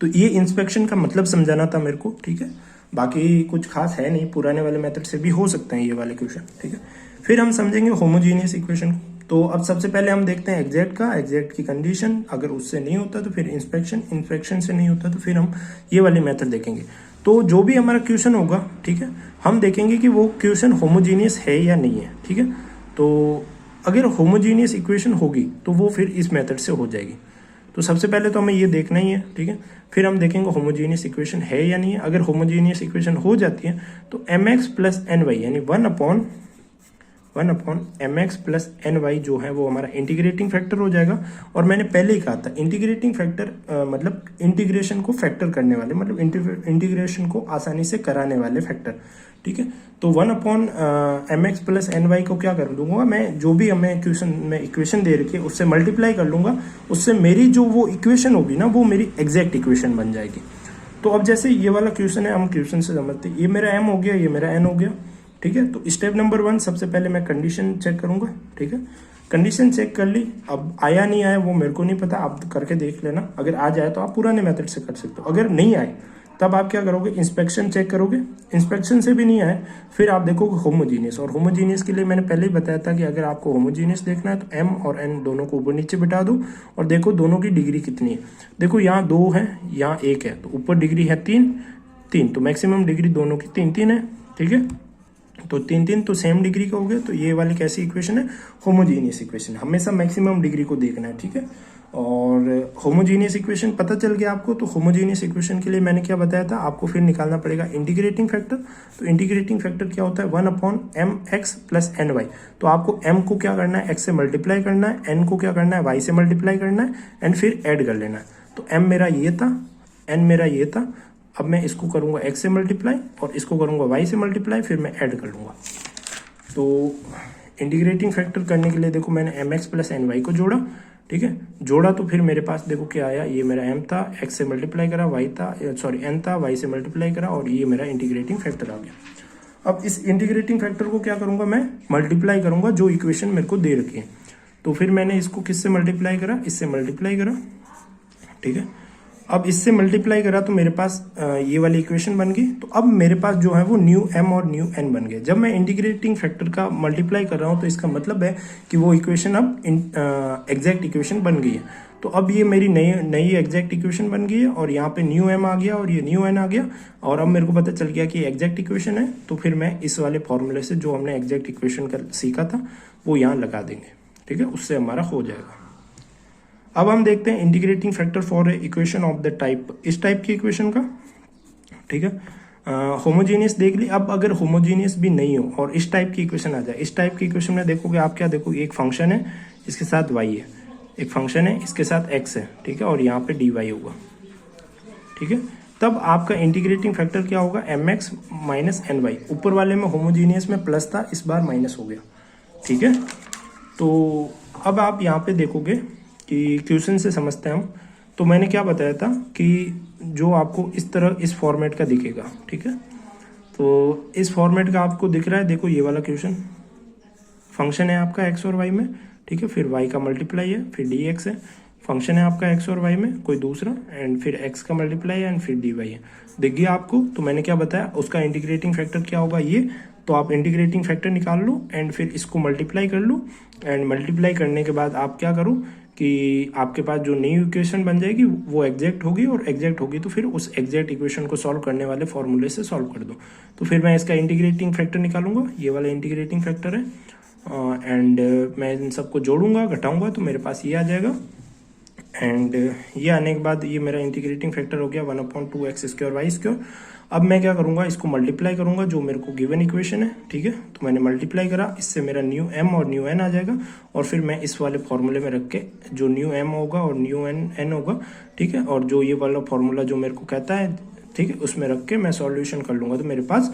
तो ये इंस्पेक्शन का मतलब समझाना था मेरे को, ठीक है। बाकी कुछ खास है नहीं, पुराने वाले मेथड से भी हो सकते हैं ये वाले क्वेश्चन, ठीक है। फिर हम समझेंगे होमोजीनियस इक्वेशन। तो अब सबसे पहले हम देखते हैं एग्जैक्ट की कंडीशन। अगर उससे नहीं होता तो फिर इंस्पेक्शन से नहीं होता तो फिर हम ये वाली मेथड देखेंगे। तो जो भी हमारा क्वेश्चन होगा, ठीक है, हम देखेंगे कि वो क्वेश्चन होमोजीनियस है या नहीं है, ठीक है। तो अगर होमोजीनियस इक्वेशन होगी तो वो फिर इस मेथड से हो जाएगी। तो सबसे पहले तो हमें ये देखना ही है, ठीक है। फिर हम देखेंगे होमोजीनियस इक्वेशन है या नहीं है। अगर होमोजीनियस इक्वेशन हो जाती है तो mx प्लस ny यानी 1 अपॉन mx प्लस ny जो है वो हमारा इंटीग्रेटिंग फैक्टर हो जाएगा। और मैंने पहले ही कहा था इंटीग्रेटिंग फैक्टर मतलब इंटीग्रेशन को फैक्टर करने वाले, मतलब इंटीग्रेशन को आसानी से कराने वाले फैक्टर, ठीक है। तो 1 अपॉन mx प्लस ny को क्या कर दूंगा मैं, जो भी हमें इक्वेशन दे रखी है उससे मल्टीप्लाई कर लूंगा, उससे मेरी जो वो इक्वेशन होगी ना वो मेरी एग्जैक्ट इक्वेशन बन जाएगी। तो अब जैसे ये वाला क्वेश्चन है, हम क्वेश्चन से समझते हैं, ये मेरा m हो गया, ये मेरा n हो गया, ठीक है। तो स्टेप नंबर 1 सबसे पहले मैं कंडीशन चेक करूंगा, ठीक है। कंडीशन चेक कर ली, अब आया नहीं आया वो मेरे को नहीं पता, आप करके देख लेना। अगर आ जाए तो आप पुराने मेथड से कर सकते हो, अगर नहीं आए तब आप क्या करोगे, इंस्पेक्शन चेक करोगे, इंस्पेक्शन से भी नहीं आए फिर आप देखोगे होमोजीनियस। और होमोजीनियस के लिए मैंने पहले ही बताया था कि अगर आपको होमोजीनियस देखना है तो m और n दोनों को ऊपर नीचे बिठा दो और देखो दोनों की डिग्री कितनी है। देखो यहाँ 2 है, यहाँ 1 है, तो ऊपर डिग्री है 3, तो मैक्सिमम डिग्री दोनों की 3 है, ठीक है। तो 3 तो सेम डिग्री का हो गया, तो ये वाली कैसी इक्वेशन है, होमोजीनियस इक्वेशन। हमेशा मैक्सिमम डिग्री को देखना है, ठीक है। और होमोजीनियस इक्वेशन पता चल गया आपको, तो होमोजीनियस इक्वेशन के लिए मैंने क्या बताया था, आपको फिर निकालना पड़ेगा इंटीग्रेटिंग फैक्टर। तो इंटीग्रेटिंग फैक्टर क्या होता है, 1/mx प्लस ny। तो आपको m को क्या करना है, x से मल्टीप्लाई करना है, n को क्या करना है, y से मल्टीप्लाई करना है, एंड फिर ऐड कर लेना है। तो m मेरा ये था, n मेरा ये था, अब मैं इसको करूंगा x से मल्टीप्लाई और इसको करूंगा y से मल्टीप्लाई, फिर मैं ऐड कर लूंगा। तो इंटीग्रेटिंग फैक्टर करने के लिए देखो मैंने mx प्लस ny को जोड़ा, ठीक है। जोड़ा तो फिर मेरे पास देखो क्या आया, ये मेरा m था, x से मल्टीप्लाई करा, y था, सॉरी n था, y से मल्टीप्लाई करा, और ये मेरा इंटीग्रेटिंग फैक्टर आ गया। अब इस इंटीग्रेटिंग फैक्टर को क्या करूंगा, मैं मल्टीप्लाई करूंगा जो इक्वेशन मेरे को दे रखी है। तो फिर मैंने इसको किससे मल्टीप्लाई करा, इससे मल्टीप्लाई करा, ठीक है। अब इससे मल्टीप्लाई करा तो मेरे पास ये वाली इक्वेशन बन गई। तो अब मेरे पास जो है वो न्यू m और न्यू n बन गए। जब मैं इंटीग्रेटिंग फैक्टर का मल्टीप्लाई कर रहा हूँ तो इसका मतलब है कि वो इक्वेशन अब एग्जैक्ट इक्वेशन बन गई है। तो अब ये मेरी नई एग्जैक्ट इक्वेशन बन गई है, और यहाँ पे न्यू m आ गया और ये न्यू n आ गया, और अब मेरे को पता चल गया कि एग्जैक्ट इक्वेशन है। तो फिर मैं इस वाले फॉर्मूले से जो हमने एग्जैक्ट इक्वेशन का सीखा था वो यहाँ लगा देंगे, ठीक है, उससे हमारा हो जाएगा। अब हम देखते हैं integrating factor for equation of the type, इस टाइप की इक्वेशन का, ठीक है। होमोजीनियस देख ली। अब अगर होमोजीनियस भी नहीं हो और इस टाइप की इक्वेशन आ जाए, इस टाइप की इक्वेशन में देखोगे आप क्या देखोगे, एक फंक्शन है, इसके साथ y है, एक फंक्शन है, इसके साथ x है, ठीक है, और यहाँ पे dy होगा, ठीक है। तब आपका इंटीग्रेटिंग फैक्टर क्या होगा, mx माइनस ny। ऊपर वाले में होमोजीनियस में प्लस था, इस बार माइनस हो गया, ठीक है। तो अब आप यहाँ पे देखोगे कि क्वेश्चन से समझते हैं हम। तो मैंने क्या बताया था कि जो आपको इस तरह इस फॉर्मेट का दिखेगा, ठीक है। तो इस फॉर्मेट का आपको दिख रहा है, देखो ये वाला क्वेश्चन, फंक्शन है आपका x और y में, ठीक है, फिर y का मल्टीप्लाई है, फिर dx है, फंक्शन है आपका x और y में कोई दूसरा, एंड फिर x का मल्टीप्लाई है, एंड फिर dy है। दिख गया आपको। तो मैंने क्या बताया, उसका इंटीग्रेटिंग फैक्टर क्या होगा, ये। तो आप इंटीग्रेटिंग फैक्टर निकाल लो एंड फिर इसको मल्टीप्लाई कर लो, एंड मल्टीप्लाई करने के बाद आप क्या करो कि आपके पास जो नई इक्वेशन बन जाएगी वो एग्जैक्ट होगी, और एग्जैक्ट होगी तो फिर उस एग्जैक्ट इक्वेशन को सॉल्व करने वाले फॉर्मूले से सॉल्व कर दो। तो फिर मैं इसका इंटीग्रेटिंग फैक्टर निकालूंगा, ये वाला इंटीग्रेटिंग फैक्टर है, एंड मैं इन सबको जोड़ूंगा, घटाऊंगा, तो मेरे पास ये आ जाएगा। एंड ये आने के बाद ये मेरा इंटीग्रेटिंग फैक्टर हो गया 1/2x² y²। अब मैं क्या करूंगा, इसको मल्टीप्लाई करूंगा जो मेरे को गिवन इक्वेशन है, ठीक है। तो मैंने मल्टीप्लाई करा, इससे मेरा न्यू m और न्यू n आ जाएगा, और फिर मैं इस वाले फॉर्मूले में रख के जो न्यू m होगा और न्यू n होगा, ठीक है, और जो ये वाला फॉर्मूला जो मेरे को कहता है, ठीक है, उसमें रख के मैं सॉल्यूशन कर लूंगा, तो मेरे पास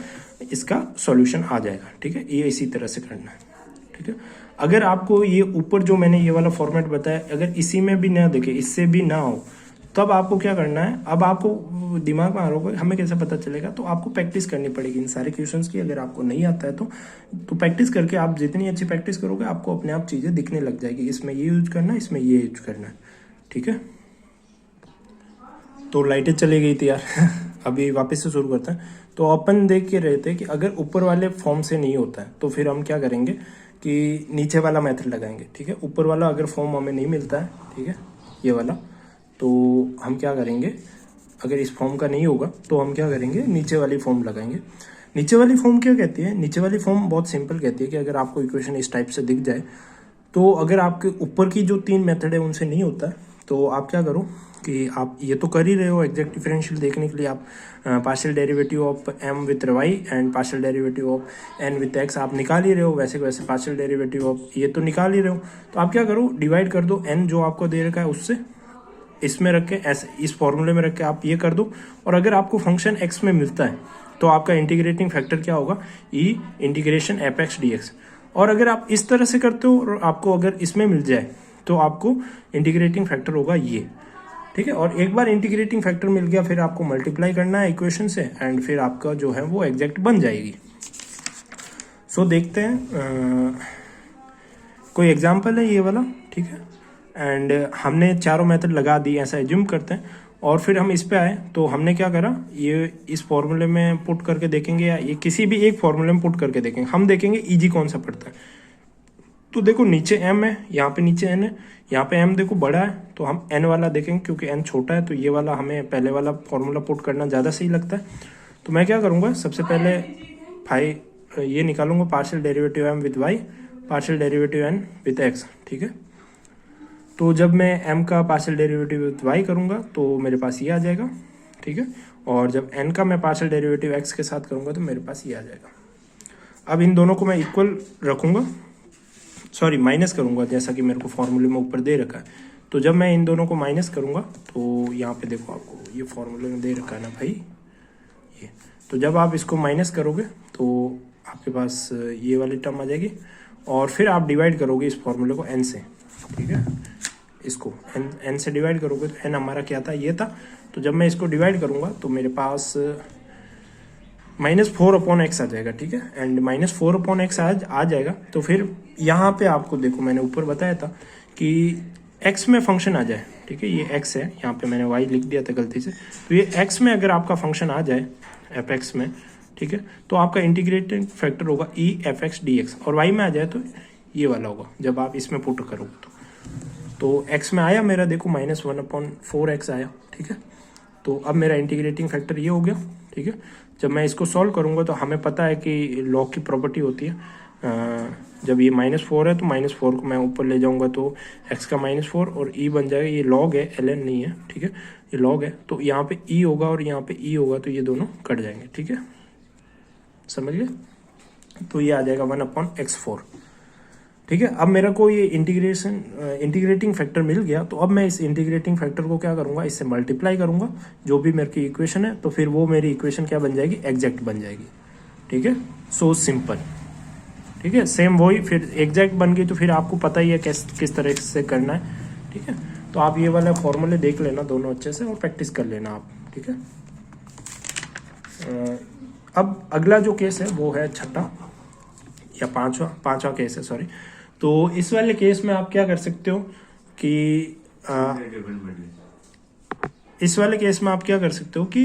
इसका सॉल्यूशन आ जाएगा, ठीक है। ये इसी तरह से करना है, ठीक है। अगर आपको ये ऊपर जो मैंने ये वाला फॉर्मेट बताया, अगर इसी में भी ना दिखे, इससे भी ना हो, तब आपको क्या करना है, अब आपको दिमाग में आ रहा होगा हमें कैसे पता चलेगा, तो आपको प्रैक्टिस करनी पड़ेगी इन सारे क्वेश्चंस की। अगर आपको नहीं आता है तो प्रैक्टिस करके आप जितनी अच्छी प्रैक्टिस करोगे आपको अपने आप चीज़ें दिखने लग जाएगी, इसमें ये यूज करना है, इसमें ये यूज करना है, ठीक है। तो लाइटें चली गई थी यार अभी वापस से शुरू करते हैं। तो अपन देख के रहे थे कि अगर ऊपर वाले फॉर्म से नहीं होता है तो फिर हम क्या करेंगे कि नीचे वाला मेथड लगाएंगे, ठीक है। ऊपर वाला अगर फॉर्म हमें नहीं मिलता है, ठीक है, ये वाला, तो हम क्या करेंगे, अगर इस फॉर्म का नहीं होगा तो हम क्या करेंगे, नीचे वाली फॉर्म लगाएंगे। नीचे वाली फॉर्म क्या कहती है, नीचे वाली फॉर्म बहुत सिंपल कहती है कि अगर आपको इक्वेशन इस टाइप से दिख जाए, तो अगर आपके ऊपर की जो 3 मेथड है उनसे नहीं होता है, तो आप क्या करो कि आप ये तो कर ही रहे हो, एग्जैक्ट डिफरेंशियल देखने के लिए आप partial derivative of m with y and partial derivative of n with x आप निकाल ही रहे हो, वैसे वैसे पार्शियल डेरिवेटिव ऑफ ये तो निकाल ही रहे हो। तो आप क्या करो, डिवाइड कर दो n जो आपको दे रखा है उससे, इसमें रख के ऐसे इस फॉर्मूले में रख के आप ये कर दो। और अगर आपको फंक्शन x में मिलता है तो आपका इंटीग्रेटिंग फैक्टर क्या होगा, e इंटीग्रेशन f(x) dx। और अगर आप इस तरह से करते हो और आपको अगर इसमें मिल जाए तो आपको इंटीग्रेटिंग फैक्टर होगा ये, ठीक है। और एक बार इंटीग्रेटिंग फैक्टर मिल गया फिर आपको मल्टीप्लाई करना है इक्वेशन से, एंड फिर आपका जो है वो एग्जैक्ट बन जाएगी। सो देखते हैं कोई एग्जाम्पल है ये वाला, ठीक है। एंड हमने चारों मेथड लगा दी, ऐसा एज्यूम करते हैं, और फिर हम इस पे आए तो हमने क्या करा, ये इस फॉर्मूले में पुट करके देखेंगे या ये किसी भी एक फॉर्मूले में पुट करके देखेंगे। हम देखेंगे ईजी कौन सा पड़ता है। तो देखो नीचे m है, यहाँ पे नीचे n है, यहाँ पे m देखो बड़ा है तो हम n वाला देखेंगे, क्योंकि n छोटा है तो ये वाला हमें पहले वाला फॉर्मूला पुट करना ज़्यादा सही लगता है। तो मैं क्या करूँगा, सबसे पहले ये निकालूंगा partial derivative m with y, partial derivative n with x, ठीक है। तो जब मैं m का पार्शियल डेरिवेटिव विद y करूँगा तो मेरे पास ये आ जाएगा, ठीक है। और जब n का मैं पार्शियल डेरिवेटिव x के साथ करूँगा तो मेरे पास ये आ जाएगा। अब इन दोनों को मैं इक्वल रखूँगा, सॉरी माइनस करूँगा, जैसा कि मेरे को फॉर्मूले में ऊपर दे रखा है। तो जब मैं इन दोनों को माइनस करूँगा तो यहाँ पे देखो आपको ये फॉर्मूले में दे रखा है ना भाई ये, तो जब आप इसको माइनस करोगे तो आपके पास ये वाली टर्म आ जाएगी और फिर आप डिवाइड करोगे इस फॉर्मूले को n से, ठीक है। इसको n से डिवाइड करोगे तो n हमारा क्या था, ये था। तो जब मैं इसको डिवाइड करूँगा तो मेरे पास -4/x आ जाएगा, ठीक है। एंड -4/x आ जाएगा तो फिर यहाँ पे आपको देखो मैंने ऊपर बताया था कि x में फंक्शन आ जाए, ठीक है। ये x है, यहाँ पे मैंने y लिख दिया था गलती से। तो ये x में अगर आपका फंक्शन आ जाए fx में, ठीक है, तो आपका इंटीग्रेटिंग फैक्टर होगा e fx dx, और y में आ जाए तो ये वाला होगा जब आप इसमें पुट करोगे तो x में आया मेरा देखो -1/4x आया, ठीक है। तो अब मेरा इंटीग्रेटिंग फैक्टर ये हो गया, ठीक है। जब मैं इसको सॉल्व करूँगा तो हमें पता है कि लॉग की प्रॉपर्टी होती है, जब ये -4 है तो -4 को मैं ऊपर ले जाऊँगा तो x का -4 और e बन जाएगा, ये लॉग है ln नहीं है, ठीक है, ये लॉग है। तो यहाँ पे e होगा और यहाँ पे e होगा तो ये दोनों कट जाएंगे, ठीक है, समझ गए। तो ये आ जाएगा 1/x4, ठीक है। अब मेरा को ये इंटीग्रेटिंग फैक्टर मिल गया, तो अब मैं इस इंटीग्रेटिंग फैक्टर को क्या करूँगा, इससे मल्टीप्लाई करूँगा जो भी मेरे की इक्वेशन है, तो फिर वो मेरी इक्वेशन क्या बन जाएगी, एग्जैक्ट बन जाएगी, ठीक है। सो सिंपल, ठीक है। सेम वही फिर एग्जैक्ट बन गई तो फिर आपको पता ही है किस तरह से करना है, ठीक है। तो आप ये वाला फॉर्मूले देख लेना दोनों अच्छे से और प्रैक्टिस कर लेना आप, ठीक है। अब अगला जो केस है वो है छठा या पांचवा केस है, सॉरी। तो इस वाले केस में आप क्या कर सकते हो कि इस वाले केस में आप क्या कर सकते हो कि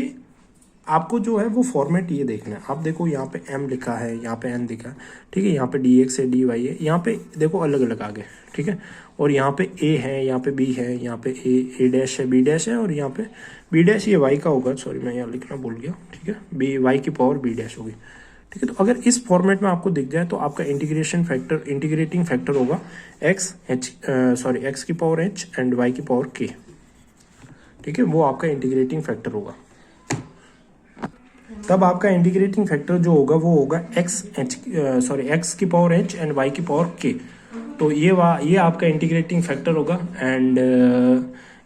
आपको जो है वो फॉर्मेट ये देखना है। आप देखो यहाँ पे m लिखा है, यहाँ पे n लिखा है, ठीक है, यहाँ पे dx है dy है, यहाँ पे देखो अलग अलग आ गए, ठीक है। और यहाँ पे a है, यहाँ पे b है, यहाँ पे a डैश है, b डैश है, और यहाँ पे b डैश ये y का होगा, सॉरी मैं यहाँ लिखना भूल गया, ठीक है, b y की पावर b डैश होगी, ठीक है। तो अगर इस फॉर्मेट में आपको दिख जाए तो आपका इंटीग्रेटिंग फैक्टर होगा x की पावर h एंड y की पावर k, ठीक है, वो आपका इंटीग्रेटिंग फैक्टर होगा। तब आपका इंटीग्रेटिंग फैक्टर जो होगा वो होगा x की पावर h एंड y की पावर k। तो ये आपका इंटीग्रेटिंग फैक्टर होगा। एंड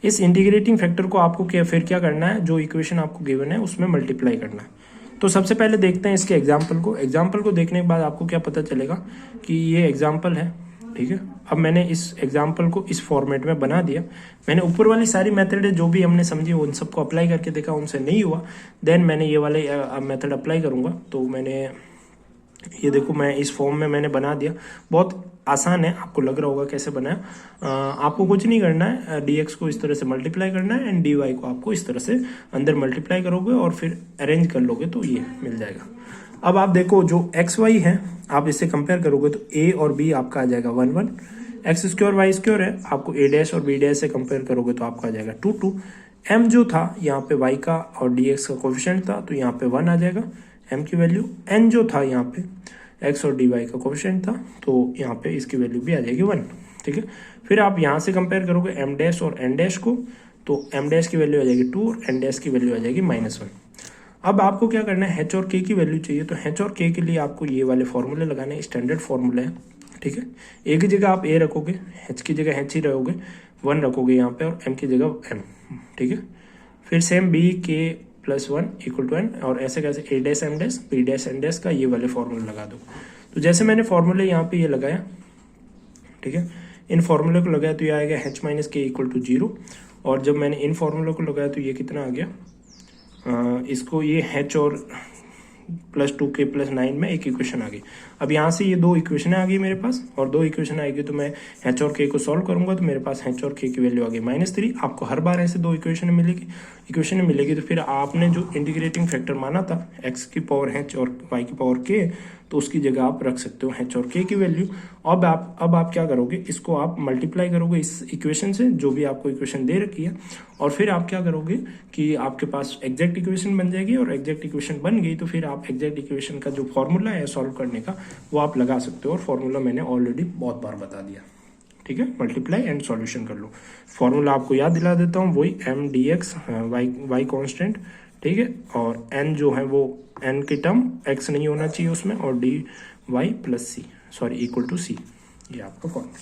इस इंटीग्रेटिंग फैक्टर को आपको फिर क्या करना है, जो इक्वेशन आपको गिवन है उसमें मल्टीप्लाई करना है। तो सबसे पहले देखते हैं इसके एग्जाम्पल को देखने के बाद आपको क्या पता चलेगा कि ये एग्जाम्पल है, ठीक है। अब मैंने इस एग्जाम्पल को इस फॉर्मेट में बना दिया। मैंने ऊपर वाली सारी मेथड है जो भी हमने समझी उन सबको अप्लाई करके देखा, उनसे नहीं हुआ, देन मैंने ये वाले मेथड अप्लाई करूँगा। तो मैंने ये देखो मैं इस फॉर्म में मैंने बना दिया, बहुत आसान है, आपको लग रहा होगा कैसे बनाया। आपको कुछ नहीं करना है, dx को इस तरह से मल्टीप्लाई करना है एंड dy को आपको इस तरह से अंदर मल्टीप्लाई करोगे और फिर अरेंज कर लोगे तो ये मिल जाएगा। अब आप देखो जो एक्स वाई है आप इससे कंपेयर करोगे तो a और b आपका आ जाएगा 1 x स्क्वायर y स्क्वायर है, आपको a डैश और b डैश से कंपेयर करोगे तो आपका आ जाएगा 2 m जो था यहाँ पे y का और dx का कोफिशिएंट था तो यहाँ पे 1 आ जाएगा m की वैल्यू, n जो था यहाँ पे x और dy का कोफिशिएंट था तो यहाँ पे इसकी वैल्यू भी आ जाएगी 1, ठीक है। फिर आप यहाँ से कंपेयर करोगे m डैश और n डैश को, तो m डैश की वैल्यू आ जाएगी 2 और n डैश की वैल्यू आ जाएगी -1। अब आपको क्या करना है, h और k की वैल्यू चाहिए, तो h और k के लिए आपको ये वाले फॉर्मूले लगाने, स्टैंडर्ड फॉर्मूले हैं, ठीक है। एक ही जगह आप a रखोगे, h की जगह h ही रहोगे, 1 रखोगे यहाँ पे और m की जगह m, ठीक है। फिर सेम b k +1 = n और ऐसे कैसे a dash m dash b dash n dash का ये वाले फॉर्मूले लगा दो। तो जैसे मैंने फॉर्मूले यहाँ पे ये लगाया, ठीक है, इन फॉर्मूले को लगाया तो ये आएगा h - k = 0, और जब मैंने इन फॉर्मूले को लगाया तो ये कितना आ गया, इसको ये h और प्लस 2k प्लस 9 में एक इक्वेशन आ गई। अब यहाँ से ये दो इक्वेशन आ गई मेरे पास, और दो इक्वेशन आएगी तो मैं h और k को सॉल्व करूंगा तो मेरे पास h और k की वैल्यू आ गई -3। आपको हर बार ऐसे दो इक्वेशन मिलेगी तो फिर आपने जो इंटीग्रेटिंग फैक्टर माना था x की पावर h और y की पावर k, तो उसकी जगह आप रख सकते हो h और k की वैल्यू। अब आप क्या करोगे, इसको आप मल्टीप्लाई करोगे इस इक्वेशन से, जो भी आपको इक्वेशन दे रखी है, और फिर आप क्या करोगे कि आपके पास एग्जैक्ट इक्वेशन बन जाएगी, और एग्जैक्ट इक्वेशन बन गई तो फिर आप एग्जैक्ट इक्वेशन का जो फॉर्मूला है सॉल्व करने का वो आप लगा सकते हो, और फॉर्मूला मैंने ऑलरेडी बहुत बार बता दिया। ठीक है, मल्टीप्लाई एंड सॉल्यूशन कर लो। फॉर्मूला आपको याद दिला देता हूँ, वही m dx y कॉन्स्टेंट, ठीक है, और n जो है वो n की टर्म x नहीं होना चाहिए उसमें, और dy plus c equal to c, ये आपका फॉर्मूला।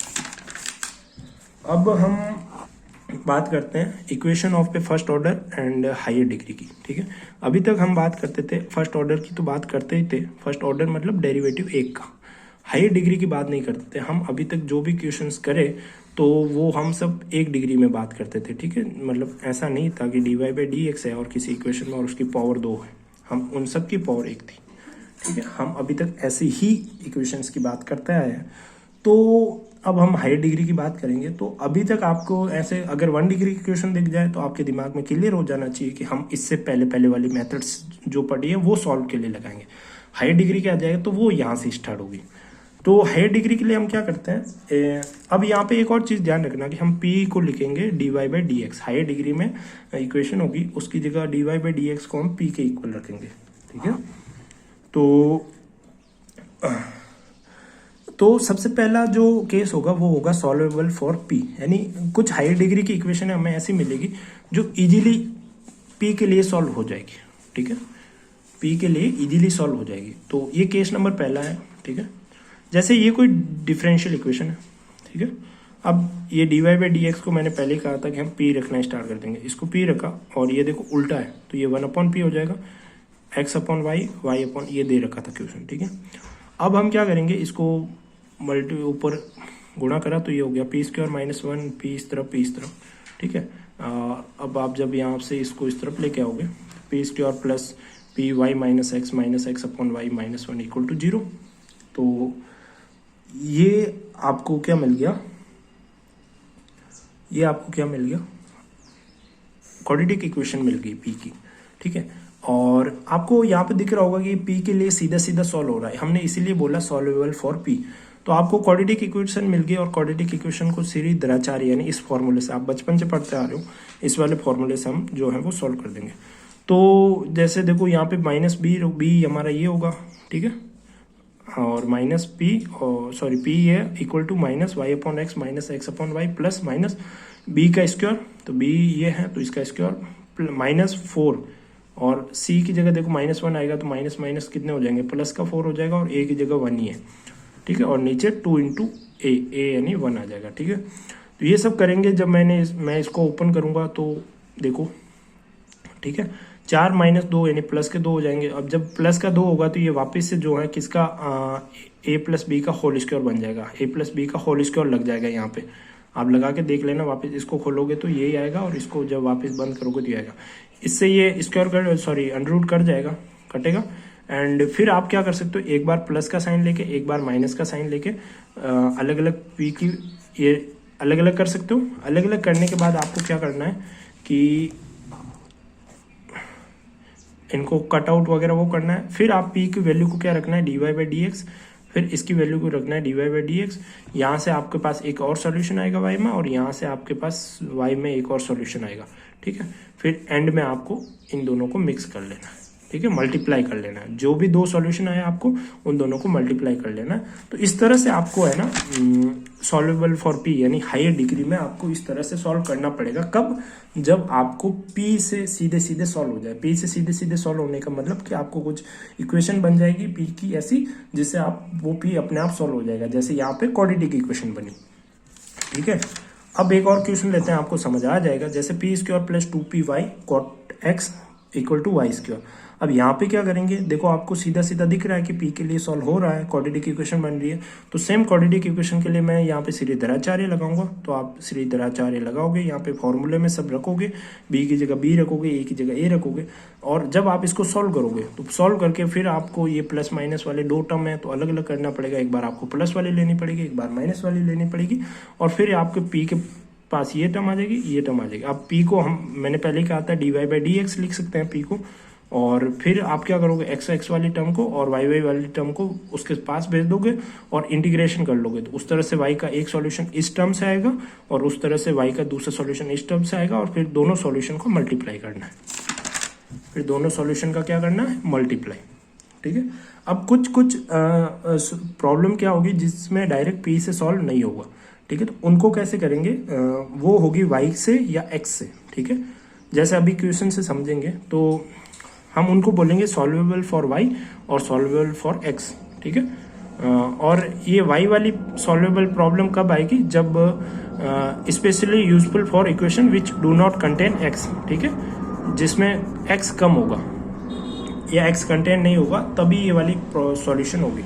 अब हम बात करते हैं इक्वेशन ऑफ पे first order and higher degree की। ठीक है, अभी तक हम बात करते थे फर्स्ट ऑर्डर की, तो बात करते ही थे, फर्स्ट ऑर्डर मतलब डेरिवेटिव एक का। हायर डिग्री की बात नहीं करते थे हम। अभी तक जो भी क्वेश्चंस करे तो वो हम सब एक डिग्री में बात करते थे। ठीक है, मतलब ऐसा नहीं था कि dy/dx है और किसी इक्वेशन में और उसकी पावर 2 है, हम उन सब की पावर 1 थी। ठीक है, हम अभी तक ऐसे ही इक्वेशंस की बात करते आए हैं। तो अब हम हायर डिग्री की बात करेंगे। तो अभी तक आपको ऐसे अगर 1 डिग्री की क्वेश्चन दिख जाए तो आपके दिमाग में क्लियर हो जाना चाहिए कि हम इससे पहले वाली मेथड्स जो पढ़ी है वो सॉल्व के लिए लगाएंगे। हायर डिग्री क्या आ जाएगा तो वो यहाँ से स्टार्ट होगी। तो हायर डिग्री के लिए हम क्या करते हैं, अब यहाँ पे एक और चीज़ ध्यान रखना कि हम p को लिखेंगे dy/dx। हायर डिग्री में इक्वेशन होगी, उसकी जगह dy/dx को हम p के इक्वल रखेंगे। ठीक है, तो सबसे पहला जो केस होगा वो होगा सॉल्वेबल फॉर p, यानी कुछ हायर डिग्री की इक्वेशन हमें ऐसी मिलेगी जो इजीली p के लिए सॉल्व हो जाएगी। ठीक है, p के लिए इजीली सॉल्व हो जाएगी। तो ये केस नंबर पहला है। ठीक है, जैसे ये कोई डिफरेंशियल इक्वेशन है। ठीक है, अब ये dy/dx को मैंने पहले कहा था कि हम p रखना स्टार्ट कर देंगे, इसको p रखा, और ये देखो उल्टा है तो ये 1/p हो जाएगा, x/y y/ ये दे रखा था क्वेश्चन। ठीक है, अब हम क्या करेंगे, इसको ऊपर गुणा करा तो ये हो गया p² - 1 p इस तरफ। ठीक है, अब आप जब यहाँ से इसको इस तरफ लेके आओगे p² plus py - x x/y -1 equal to 0। तो ये आपको क्या मिल गया, क्वाड्रेटिक इक्वेशन मिल गई p की। ठीक है, और आपको यहाँ पे दिख रहा होगा कि p के लिए सीधा सॉल्व हो रहा है, हमने इसीलिए बोला सॉल्वेबल फॉर p। तो आपको क्वाड्रेटिक इक्वेशन मिल गई, और क्वाड्रेटिक इक्वेशन को सीरीज द्विआधारी यानी इस फॉर्मूले से, आप बचपन से पढ़ते आ रहे हो, इस वाले फॉर्मूले से हम जो है वो सॉल्व कर देंगे। तो जैसे देखो यहाँ पे -b हमारा ये होगा। ठीक है, और -p और p है इक्वल टू -y/x x/y प्लस -b का स्क्वायर, तो b ये है तो इसका स्क्वायर -4, और c की जगह देखो -1 आएगा तो माइनस कितने हो जाएंगे, प्लस का 4 हो जाएगा, और a की जगह 1 ही है। ठीक है, और नीचे 2 × a यानी 1 आ जाएगा। ठीक है, तो ये सब करेंगे जब मैं इसको ओपन करूंगा तो देखो। ठीक है, 4 - 2 यानी प्लस के 2 हो जाएंगे। अब जब प्लस का 2 होगा तो ये वापस से जो है किसका a + b का होल स्क्वायर बन जाएगा, a + b का होल स्क्वायर लग जाएगा। यहाँ पे आप लगा के देख लेना, वापस इसको खोलोगे तो यही आएगा, और इसको जब वापस बंद करोगे तो ये आएगा। इससे ये स्क्वायर अंडर कर जाएगा, कटेगा। एंड फिर आप क्या कर सकते हो, एक बार प्लस का साइन लेके एक बार माइनस का साइन लेके अलग अलग p की ये अलग अलग कर सकते हो। अलग अलग करने के बाद आपको क्या करना है कि इनको कट आउट वगैरह वो करना है। फिर आप p की वैल्यू को क्या रखना है, dy/dx, फिर इसकी वैल्यू को रखना है dy/dx। यहाँ से आपके पास एक और सॉल्यूशन आएगा y में, और यहाँ से आपके पास y में एक और सॉल्यूशन आएगा। ठीक है, फिर एंड में आपको इन दोनों को मिक्स कर लेना है। ठीक है, मल्टीप्लाई कर लेना है, जो भी दो सॉल्यूशन आए आपको उन दोनों को मल्टीप्लाई कर लेना है। तो इस तरह से आपको है ना सॉल्वेबल फॉर p यानी हायर डिग्री में आपको इस तरह से सॉल्व करना पड़ेगा। कब, जब आपको p से सीधे सॉल्व हो जाए। p से सीधे सॉल्व होने का मतलब कि आपको कुछ इक्वेशन बन जाएगी p की ऐसी, जिससे आप वो p अपने आप सॉल्व हो जाएगा, जैसे यहाँ पे क्वाड्रेटिक इक्वेशन बनी। ठीक है, अब एक और क्वेश्चन लेते हैं, आपको समझ आ जाएगा। जैसे p² + 2py cot x equal to y²। अब यहाँ पे क्या करेंगे, देखो आपको सीधा सीधा दिख रहा है कि पी के लिए सॉल्व हो रहा है, क्वाड्रेटिक इक्वेशन बन रही है। तो सेम क्वाड्रेटिक इक्वेशन के लिए मैं यहाँ पे श्रीधराचार्य लगाऊंगा, तो आप श्रीधराचार्य लगाओगे, यहाँ पे फॉर्मूले में सब रखोगे, बी की जगह बी रखोगे, ए की जगह ए रखोगे, और जब आप इसको सॉल्व करोगे तो सॉल्व करके फिर आपको ये प्लस माइनस वाले दो टर्म है तो अलग अलग करना पड़ेगा। एक बार आपको प्लस वाली लेनी पड़ेगी, एक बार माइनस वाली लेनी पड़ेगी, और फिर आपके पी के पास ये टर्म आ जाएगी, ये टर्म आ जाएगी। अब पी को मैंने पहले कहा था dy बाई डी एक्स लिख सकते हैं पी को, और फिर आप क्या करोगे, एक्स वाली टर्म को और वाई वाली टर्म को उसके पास भेज दोगे और इंटीग्रेशन कर लोगे। तो उस तरह से वाई का एक सॉल्यूशन इस टर्म से आएगा और उस तरह से वाई का दूसरा सॉल्यूशन इस टर्म से आएगा, और फिर दोनों सॉल्यूशन को मल्टीप्लाई करना है, फिर दोनों सॉल्यूशन का क्या करना है, मल्टीप्लाई। ठीक है, अब कुछ प्रॉब्लम क्या होगी जिसमें डायरेक्ट पी से सॉल्व नहीं होगा। ठीक है, तो उनको कैसे करेंगे, वो होगी वाई से या एक्स से। ठीक है, जैसे अभी क्वेश्चन से समझेंगे तो हम उनको बोलेंगे सॉल्वेबल फॉर वाई और सॉल्वेबल फॉर एक्स। ठीक है, और ये वाई वाली सॉल्वेबल प्रॉब्लम कब आएगी, जब specially useful for equation which do not contain x. ठीक है, जिसमें एक्स कम होगा या एक्स कंटेन नहीं होगा, तभी ये वाली सॉल्यूशन होगी।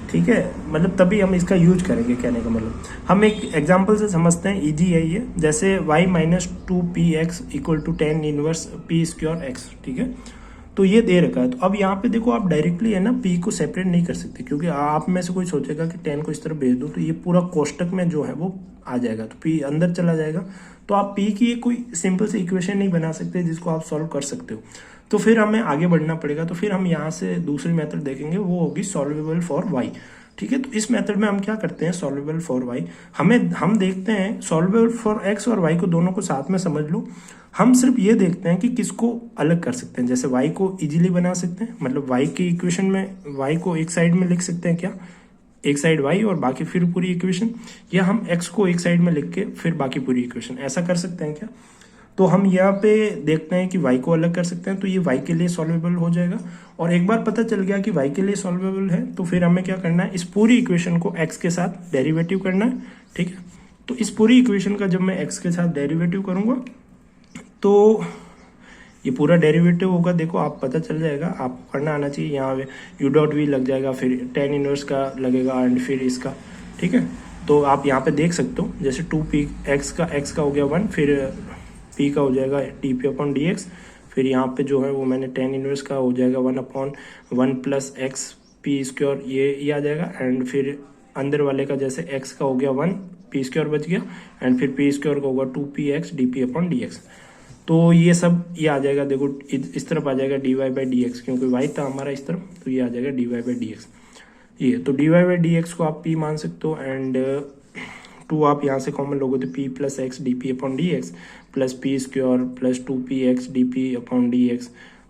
ठीक है, मतलब तभी हम इसका यूज करेंगे। कहने का मतलब हम एक एग्जांपल से समझते हैं, इजी है ये। जैसे y minus 2px equal to tan inverse P square X. ठीक है, तो ये दे रखा है। तो अब यहाँ पे देखो, आप डायरेक्टली है ना p को सेपरेट नहीं कर सकते, क्योंकि आप में से कोई सोचेगा कि 10 को इस तरह भेज दो तो ये पूरा कोष्टक में जो है वो आ जाएगा, तो p अंदर चला जाएगा। तो आप p की कोई सिंपल सी इक्वेशन नहीं बना सकते जिसको आप सॉल्व कर सकते हो। तो फिर हमें आगे बढ़ना पड़ेगा। तो फिर हम यहाँ से दूसरी मेथड देखेंगे, वो होगी सॉल्वेबल फॉर वाई। ठीक है, तो इस मेथड में हम क्या करते हैं, सॉल्वेबल फॉर वाई हम देखते हैं सॉल्वेबल फॉर एक्स और वाई को दोनों को साथ में समझ लो। हम सिर्फ ये देखते हैं कि किसको अलग कर सकते हैं। जैसे वाई को इजीली बना सकते हैं, मतलब वाई की इक्वेशन में वाई को एक साइड में लिख सकते हैं, क्या एक साइड वाई और बाकी फिर पूरी इक्वेशन, या हम एक्स को एक साइड में लिख के फिर बाकी पूरी इक्वेशन, ऐसा कर सकते हैं क्या। तो हम यहाँ पे देखते हैं कि y को अलग कर सकते हैं, तो ये y के लिए सॉल्वेबल हो जाएगा। और एक बार पता चल गया कि y के लिए सॉल्वेबल है, तो फिर हमें क्या करना है, इस पूरी इक्वेशन को x के साथ डेरिवेटिव करना है। ठीक है, तो इस पूरी इक्वेशन का जब मैं x के साथ डेरिवेटिव करूंगा तो ये पूरा डेरिवेटिव होगा। देखो आप पता चल जाएगा, आपको करना आना चाहिए। यहाँ यू डॉट वी लग जाएगा, फिर टेन इनवर्स का लगेगा एंड फिर इसका। ठीक है, तो आप यहाँ पे देख सकते हो, जैसे 2p x का हो गया 1, फिर p का हो जाएगा dp अपॉन dx, फिर यहाँ पे जो है वो मैंने टेन इनवर्स का हो जाएगा 1 upon 1 plus x P square, ये आ जाएगा। एंड फिर अंदर वाले का जैसे x का हो गया 1, पी स्क्वायर बच गया, एंड फिर पी स्क्वायर का होगा 2px dp अपॉन dx। तो ये सब ये आ जाएगा, देखो इस तरफ आ जाएगा dy बाई dx, क्योंकि y था हमारा इस तरफ, तो ये आ जाएगा dy बाई dx। ये तो dy बाई dx को आप p मान सकते हो, एंड 2 आप यहाँ से कॉमन लोगे तो p plus x D P upon D X plus P square plus 2px dp upon dx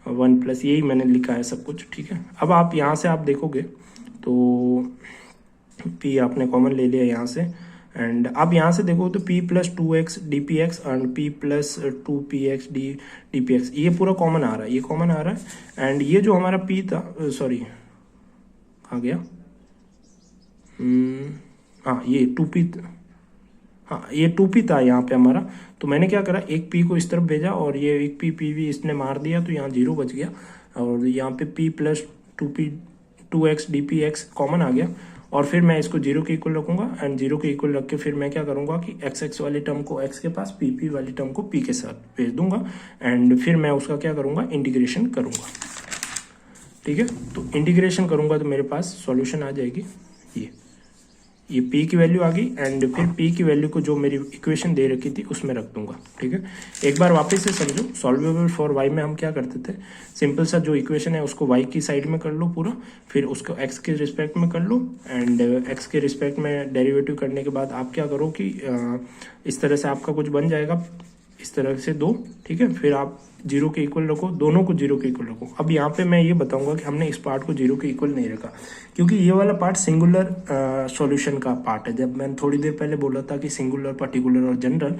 1 plus, यही मैंने लिखा है सब कुछ। ठीक है, अब आप यहाँ से आप देखोगे तो p आपने कॉमन ले लिया यहाँ से, एंड अब यहाँ से देखो तो p plus 2x dpx and p plus 2px dpx, ये पूरा कॉमन आ रहा है, ये कॉमन आ रहा है। एंड ये जो हमारा p था, सॉरी आ गया, हाँ ये 2p, हाँ ये 2p था यहाँ पे हमारा। तो मैंने क्या करा, एक p को इस तरफ भेजा और ये एक p भी इसने मार दिया, तो यहाँ 0 बच गया, और यहाँ पे p plus 2x dpx common आ गया। और फिर मैं इसको 0 के इक्वल रखूंगा, एंड 0 के इक्वल रख के फिर मैं क्या करूंगा कि x वाली टर्म को x के पास, p वाली टर्म को p के साथ भेज दूंगा, एंड फिर मैं उसका क्या करूंगा, इंटीग्रेशन करूंगा। ठीक है, तो इंटीग्रेशन करूंगा तो मेरे पास सॉल्यूशन आ जाएगी, ये p की वैल्यू आ गई, एंड फिर p की वैल्यू को जो मेरी इक्वेशन दे रखी थी उसमें रख दूंगा। ठीक है, एक बार वापस से समझो, सॉल्वेबल फॉर y में हम क्या करते थे, सिंपल सा जो इक्वेशन है उसको y की साइड में कर लो पूरा, फिर उसको x के रिस्पेक्ट में कर लो, एंड x के रिस्पेक्ट में डेरिवेटिव करने के बाद आप क्या करो कि इस तरह से आपका कुछ बन जाएगा, इस तरह से 2। ठीक है, फिर आप 0 के इक्वल रखो, दोनों को 0 के इक्वल रखो। अब यहाँ पे मैं ये बताऊंगा कि हमने इस पार्ट को 0 के इक्वल नहीं रखा, क्योंकि ये वाला पार्ट सिंगुलर सॉल्यूशन का पार्ट है। जब मैंने थोड़ी देर पहले बोला था कि सिंगुलर, पर्टिकुलर और जनरल,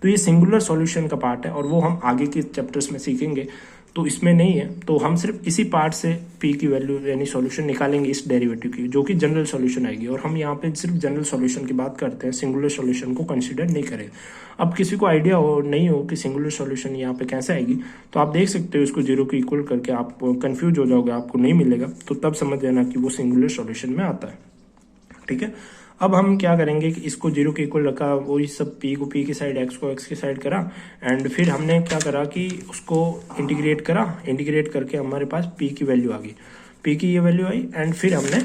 तो ये सिंगुलर सॉल्यूशन का पार्ट है, और वो हम आगे के चैप्टर्स में सीखेंगे। तो इसमें नहीं है, तो हम सिर्फ इसी पार्ट से पी की वैल्यू यानी सॉल्यूशन निकालेंगे इस डेरिवेटिव की, जो कि जनरल सॉल्यूशन आएगी। और हम यहाँ पे सिर्फ जनरल सॉल्यूशन की बात करते हैं, सिंगुलर सॉल्यूशन को कंसीडर नहीं करें। अब किसी को आइडिया हो नहीं हो कि सिंगुलर सॉल्यूशन यहाँ पे कैसे आएगी, तो आप देख सकते हो इसको जीरो के इक्वल करके आप कंफ्यूज हो जाओगे, आपको नहीं मिलेगा, तो तब समझ लेना कि वो सिंगुलर सॉल्यूशन में आता है। ठीक है, अब हम क्या करेंगे कि इसको जीरो के इक्वल रखा, वही सब पी को पी की साइड, एक्स को एक्स की साइड करा, एंड फिर हमने क्या करा कि उसको इंटीग्रेट करा, इंटीग्रेट करके हमारे पास पी की वैल्यू आ गई, पी की ये वैल्यू आई, एंड फिर हमने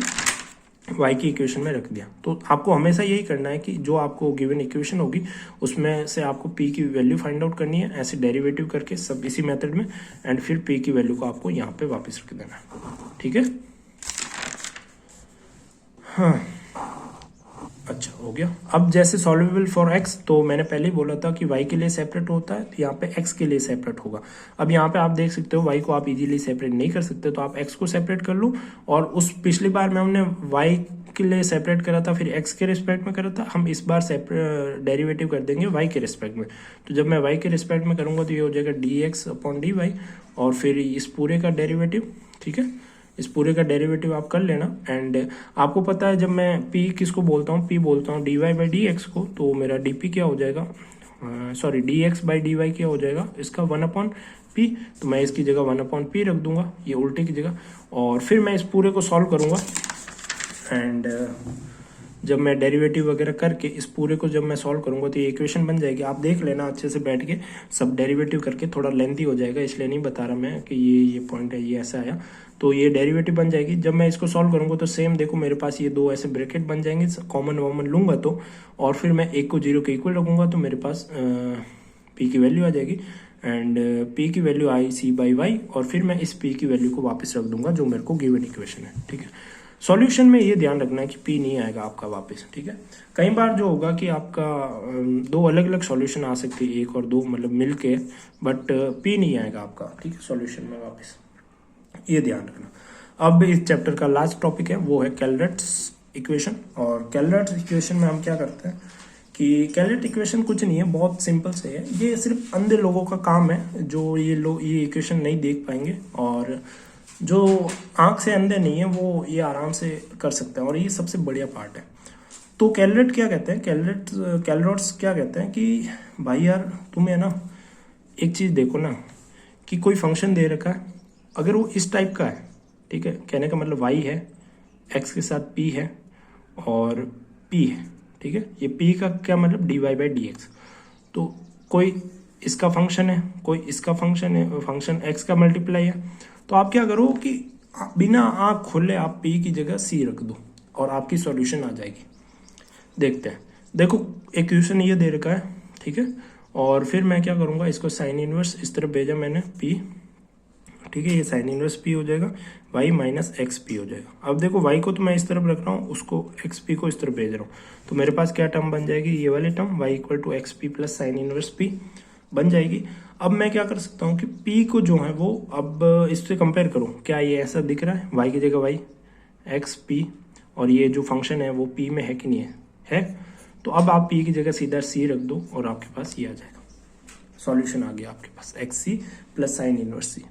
वाई की इक्वेशन में रख दिया। तो आपको हमेशा यही करना है कि जो आपको गिवन इक्वेशन होगी उसमें से आपको पी की वैल्यू फाइंड आउट करनी है, ऐसे डेरिवेटिव करके सब इसी मेथड में, एंड फिर पी की वैल्यू को आपको यहाँ पे वापस रख देना है। ठीक है, हाँ अच्छा हो गया। अब जैसे सॉल्वेबल फॉर एक्स, तो मैंने पहले ही बोला था कि वाई के लिए सेपरेट होता है, तो यहाँ पे एक्स के लिए सेपरेट होगा। अब यहाँ पे आप देख सकते हो वाई को आप इजीली सेपरेट नहीं कर सकते, तो आप एक्स को सेपरेट कर लो, और उस पिछली बार में हमने वाई के लिए सेपरेट करा था, फिर एक्स के रिस्पेक्ट में करा था, हम इस बार सेपरेट डेरिवेटिव कर देंगे वाई के रिस्पेक्ट में। तो जब मैं वाई के रिस्पेक्ट में करूँगा तो ये हो जाएगा D X upon D Y, और फिर इस पूरे का डेरिवेटिव। ठीक है, इस पूरे का डेरिवेटिव आप कर लेना। एंड आपको पता है जब मैं p किसको बोलता हूँ, p बोलता हूँ dy बाई डी एक्स को, तो मेरा dp क्या हो जाएगा, सॉरी dx बाई dy क्या हो जाएगा, इसका 1/p, तो मैं इसकी जगह 1/p रख दूंगा, ये उल्टे की जगह, और फिर मैं इस पूरे को सॉल्व करूंगा। एंड जब मैं डेरिवेटिव वगैरह करके इस पूरे को जब मैं सॉल्व करूंगा तो ये इक्वेशन बन जाएगी। आप देख लेना अच्छे से बैठ के, सब डेरिवेटिव करके, थोड़ा लेंथी हो जाएगा इसलिए नहीं बता रहा मैं कि ये पॉइंट है, ये ऐसा आया, तो ये डेरिवेटिव बन जाएगी। जब मैं इसको सॉल्व करूंगा तो सेम देखो मेरे पास ये दो ऐसे ब्रैकेट बन जाएंगे, कॉमन वॉमन लूंगा तो, और फिर मैं एक को जीरो के इक्वल रखूंगा तो मेरे पास पी की वैल्यू आ जाएगी, एंड पी की वैल्यू आई सी बाई वाई, और फिर मैं इस पी की वैल्यू को वापस रख दूंगा जो मेरे को गिवन इक्वेशन है। ठीक है, सॉल्यूशन में ये ध्यान रखना है कि पी नहीं आएगा आपका वापस। ठीक है, कई बार जो होगा कि आपका दो अलग अलग सॉल्यूशन आ सकती है, एक और दो मतलब मिलके, बट पी नहीं आएगा आपका। ठीक है, सॉल्यूशन में वापस, ये ध्यान रखना। अब इस चैप्टर का लास्ट टॉपिक है, वो है कैलकुलस इक्वेशन। और कैलकुलस इक्वेशन में हम क्या करते हैं कि कैलकुलस इक्वेशन कुछ नहीं है, बहुत सिंपल से है, ये सिर्फ अंधे लोगों का काम है जो ये इक्वेशन नहीं देख पाएंगे, और जो आंख से अंधे नहीं है वो ये आराम से कर सकते हैं, और ये सबसे बढ़िया पार्ट है। तो कैलकुलस क्या कहते हैं, कैलकुलस क्या कहते हैं कि भाई यार तुम्हें ना एक चीज़ देखो ना, कि कोई फंक्शन दे रखा है, अगर वो इस टाइप का है, ठीक है, कहने का मतलब y है, x के साथ p है और p है। ठीक है, ये p का क्या मतलब dy बाई डी एक्स, तो कोई इसका फंक्शन है, कोई इसका फंक्शन है, फंक्शन x का मल्टीप्लाई है, तो आप क्या करो कि बिना आँख खोले आप p की जगह c रख दो और आपकी सॉल्यूशन आ जाएगी। देखते हैं, देखो इक्वेशन ये दे रखा है, ठीक है, और फिर मैं क्या करूँगा, इसको साइन इनवर्स इस तरफ भेजा मैंने p, ठीक है, ये साइन इनवर्स p हो जाएगा, y माइनस एक्स पी हो जाएगा। अब देखो y को तो मैं इस तरफ रख रहा हूँ, उसको एक्स पी को इस तरफ भेज रहा हूँ, तो मेरे पास क्या टर्म बन जाएगी, ये वाली term y equal to X P plus sine inverse p बन जाएगी। अब मैं क्या कर सकता हूँ कि p को जो है वो अब इससे कंपेयर करूँ, क्या ये ऐसा दिख रहा है, y की जगह y एक्स पी, और ये जो फंक्शन है वो p में है कि नहीं है, तो अब आप p की जगह सीधा c रख दो और आपके पास ये आ जाएगा, सॉल्यूशन आ गया आपके पास x c plus sine inverse c.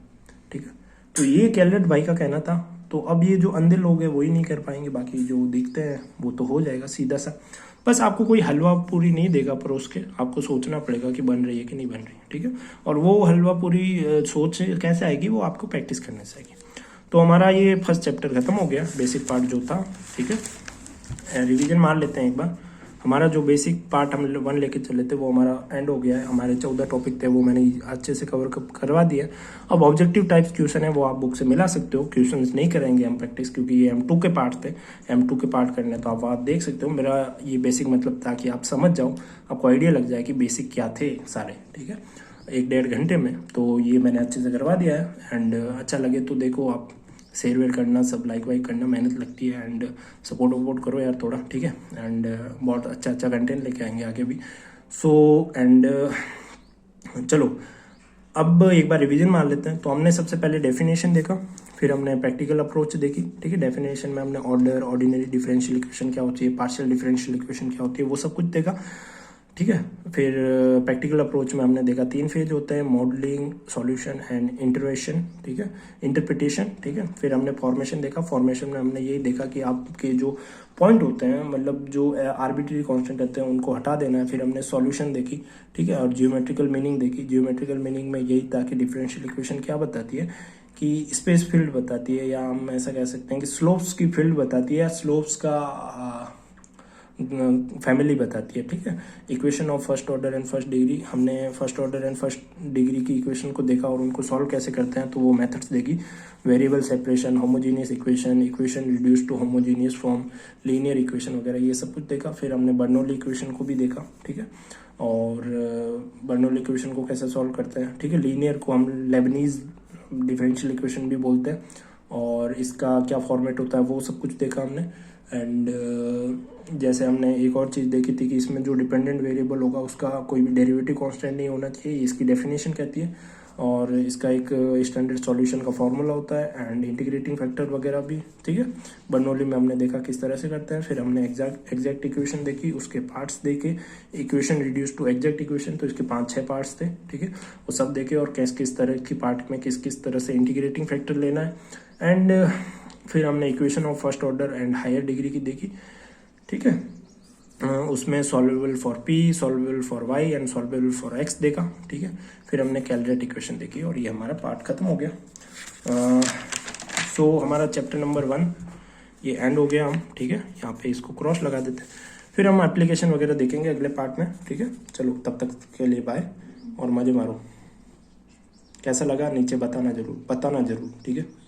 ठीक है, तो ये कैलकुलस भाई का कहना था। तो अब ये जो अंधे लोग हैं वही नहीं कर पाएंगे, बाकी जो दिखते हैं वो तो हो जाएगा सीधा सा। बस आपको कोई हलवा पूरी नहीं देगा परोस के, आपको सोचना पड़ेगा कि बन रही है कि नहीं बन रही है। ठीक है, और वो हलवा पूरी सोच कैसे आएगी, वो आपको प्रैक्टिस करने से आएगी। तो हमारा ये फर्स्ट चैप्टर खत्म हो गया, बेसिक पार्ट जो था। ठीक है, रिवीजन मार लेते हैं एक बार। हमारा जो बेसिक पार्ट हम 1 लेके चले थे वो हमारा एंड हो गया है। हमारे 14 टॉपिक थे वो मैंने अच्छे से कवर करवा दिया। अब ऑब्जेक्टिव टाइप्स क्वेश्चन है वो आप बुक से मिला सकते हो, क्वेश्चंस नहीं करेंगे हम प्रैक्टिस, क्योंकि ये M2 के पार्ट थे, M2 के पार्ट करने, तो आप देख सकते हो। मेरा ये बेसिक मतलब था कि आप समझ जाओ, आपको आइडिया लग जाए कि बेसिक क्या थे सारे। ठीक है, 1-1.5 घंटे में, तो ये मैंने अच्छे से करवा दिया है। एंड अच्छा लगे तो देखो, आप शेयर वेयर करना, सब लाइक वाइक करना, मेहनत लगती है, एंड सपोर्ट वपोर्ट करो यार थोड़ा। ठीक है, एंड बहुत अच्छा कंटेंट लेके आएंगे आगे भी। एंड चलो अब एक बार रिवीजन मार लेते हैं। तो हमने सबसे पहले डेफिनेशन देखा, फिर हमने प्रैक्टिकल अप्रोच देखी। ठीक है, डेफिनेशन में हमने ऑर्डर, ऑर्डिनरी डिफरेंशियल इक्वेशन क्या होती है, पार्शियल डिफरेंशियल इक्वेशन क्या होती है, वो सब कुछ देखा। ठीक है। फिर प्रैक्टिकल अप्रोच में हमने देखा 3 फेज होते हैं, मॉडलिंग, सॉल्यूशन एंड इंटरवेशन, ठीक है, इंटरप्रिटेशन, ठीक है। फिर हमने फॉर्मेशन देखा, फॉर्मेशन में हमने यही देखा कि आपके जो पॉइंट होते हैं, मतलब जो आर्बिट्री कांस्टेंट रहते हैं उनको हटा देना है। फिर हमने सॉल्यूशन देखी, ठीक है, और जियोमेट्रिकल मीनिंग देखी। जियोमेट्रिकल मीनिंग में यही था कि डिफरेंशियल इक्वेशन क्या बताती है, कि स्पेस फील्ड बताती है, या हम ऐसा कह सकते हैं कि स्लोप्स की फील्ड बताती है, या स्लोप्स का फैमिली बताती है, ठीक है। Equation of first order and first degree, हमने first order and first degree की इक्वेशन को देखा और उनको सॉल्व कैसे करते हैं, तो वो मेथड्स देखी। Variable separation, homogeneous equation, equation reduce to homogeneous form, linear equation वगैरह, ये सब कुछ देखा। फिर हमने बर्नौली इक्वेशन को भी देखा, ठीक है, और बर्नौली इक्वेशन को कैसे सॉल्व करते हैं, ठीक है। लीनियर को हम लेबनीज डिफरेंशियल इक्वेशन भी बोलते हैं, और इसका क्या फॉर्मेट होता है वो सब कुछ देखा हमने। एंड जैसे हमने एक और चीज़ देखी थी कि इसमें जो डिपेंडेंट वेरिएबल होगा उसका कोई भी डेरिवेटिव कांस्टेंट नहीं होना चाहिए, इसकी डेफिनेशन कहती है, और इसका एक स्टैंडर्ड सॉल्यूशन का फॉर्मूला होता है, एंड इंटीग्रेटिंग फैक्टर वगैरह भी, ठीक है। बर्नौली में हमने देखा किस तरह से करते हैं। फिर हमने एग्जैक्ट इक्वेशन देखी, उसके पार्ट्स देखे, equation reduce to exact equation, तो इसके 5-6 पार्ट्स थे, ठीक है, वो सब देखे, और किस किस तरह की पार्ट में किस किस तरह से इंटीग्रेटिंग फैक्टर लेना है। एंड फिर हमने equation of first order and higher degree की देखी, ठीक है। उसमें solvable for P, solvable for Y and solvable for X देखा, ठीक है। फिर हमने कैलकुलेट इक्वेशन देखी, और ये हमारा पार्ट खत्म हो गया। सो हमारा चैप्टर नंबर 1 ये एंड हो गया हम, ठीक है। यहाँ पे इसको क्रॉस लगा देते हैं, फिर हम एप्लीकेशन वगैरह देखेंगे अगले पार्ट में, ठीक है। चलो तब तक के लिए बाय, और मज़े मारो। कैसा लगा नीचे बताना जरूर, ठीक है।